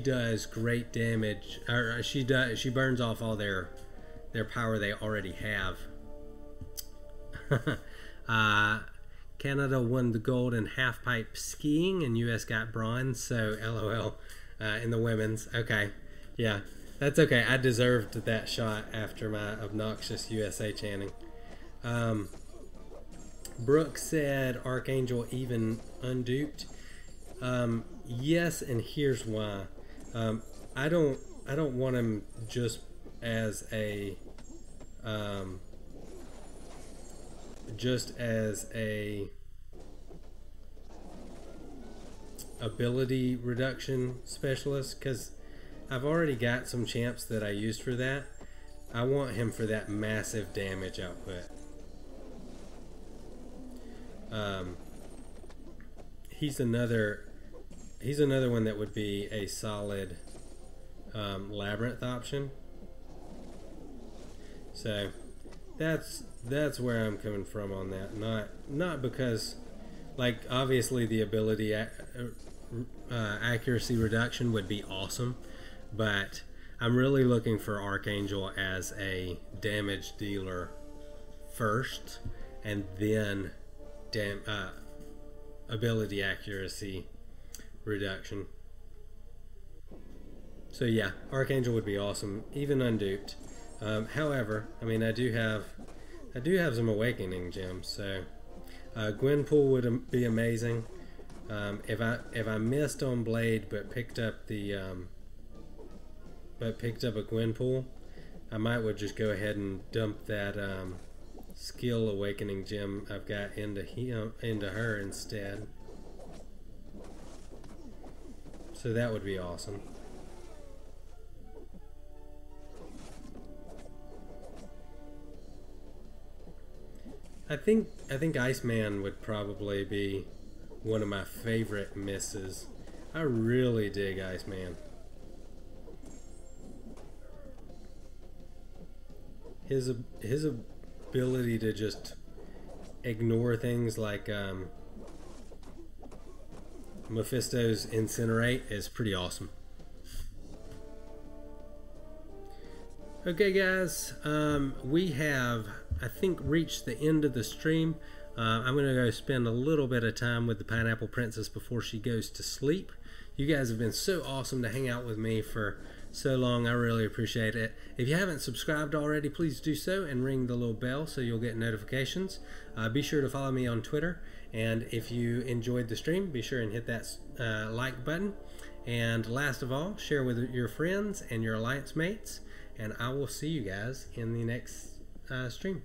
does great damage, or she burns off all their power they already have. Canada won the gold in half pipe skiing and US got bronze, so LOL in the women's. Okay, yeah, that's okay. I deserved that shot after my obnoxious USA chanting. Brooke said Archangel even unduped. Yes, and here's why. I don't want him just as a ability reduction specialist, because I've already got some champs that I used for that. I want him for that massive damage output. He's another one that would be a solid labyrinth option. So that's where I'm coming from on that. Not because, like, obviously the ability accuracy reduction would be awesome, but I'm really looking for Archangel as a damage dealer first, and then ability accuracy reduction. So yeah, Archangel would be awesome, even unduped. However, I mean, I do have some awakening gems, so Gwenpool would be amazing. If I missed on Blade but picked up a Gwenpool, I might would just go ahead and dump that skill awakening gem I've got into her instead. So that would be awesome. I think Iceman would probably be one of my favorite misses. I really dig Iceman. His ability to just ignore things like Mephisto's Incinerate is pretty awesome. Okay guys, we have, I think, reached the end of the stream. I'm going to go spend a little bit of time with the Pineapple Princess before she goes to sleep. You guys have been so awesome to hang out with me for so long. I really appreciate it. If you haven't subscribed already, please do so and ring the little bell so you'll get notifications. Be sure to follow me on Twitter, and if you enjoyed the stream, be sure and hit that like button. And last of all, share with your friends and your alliance mates, and I will see you guys in the next stream.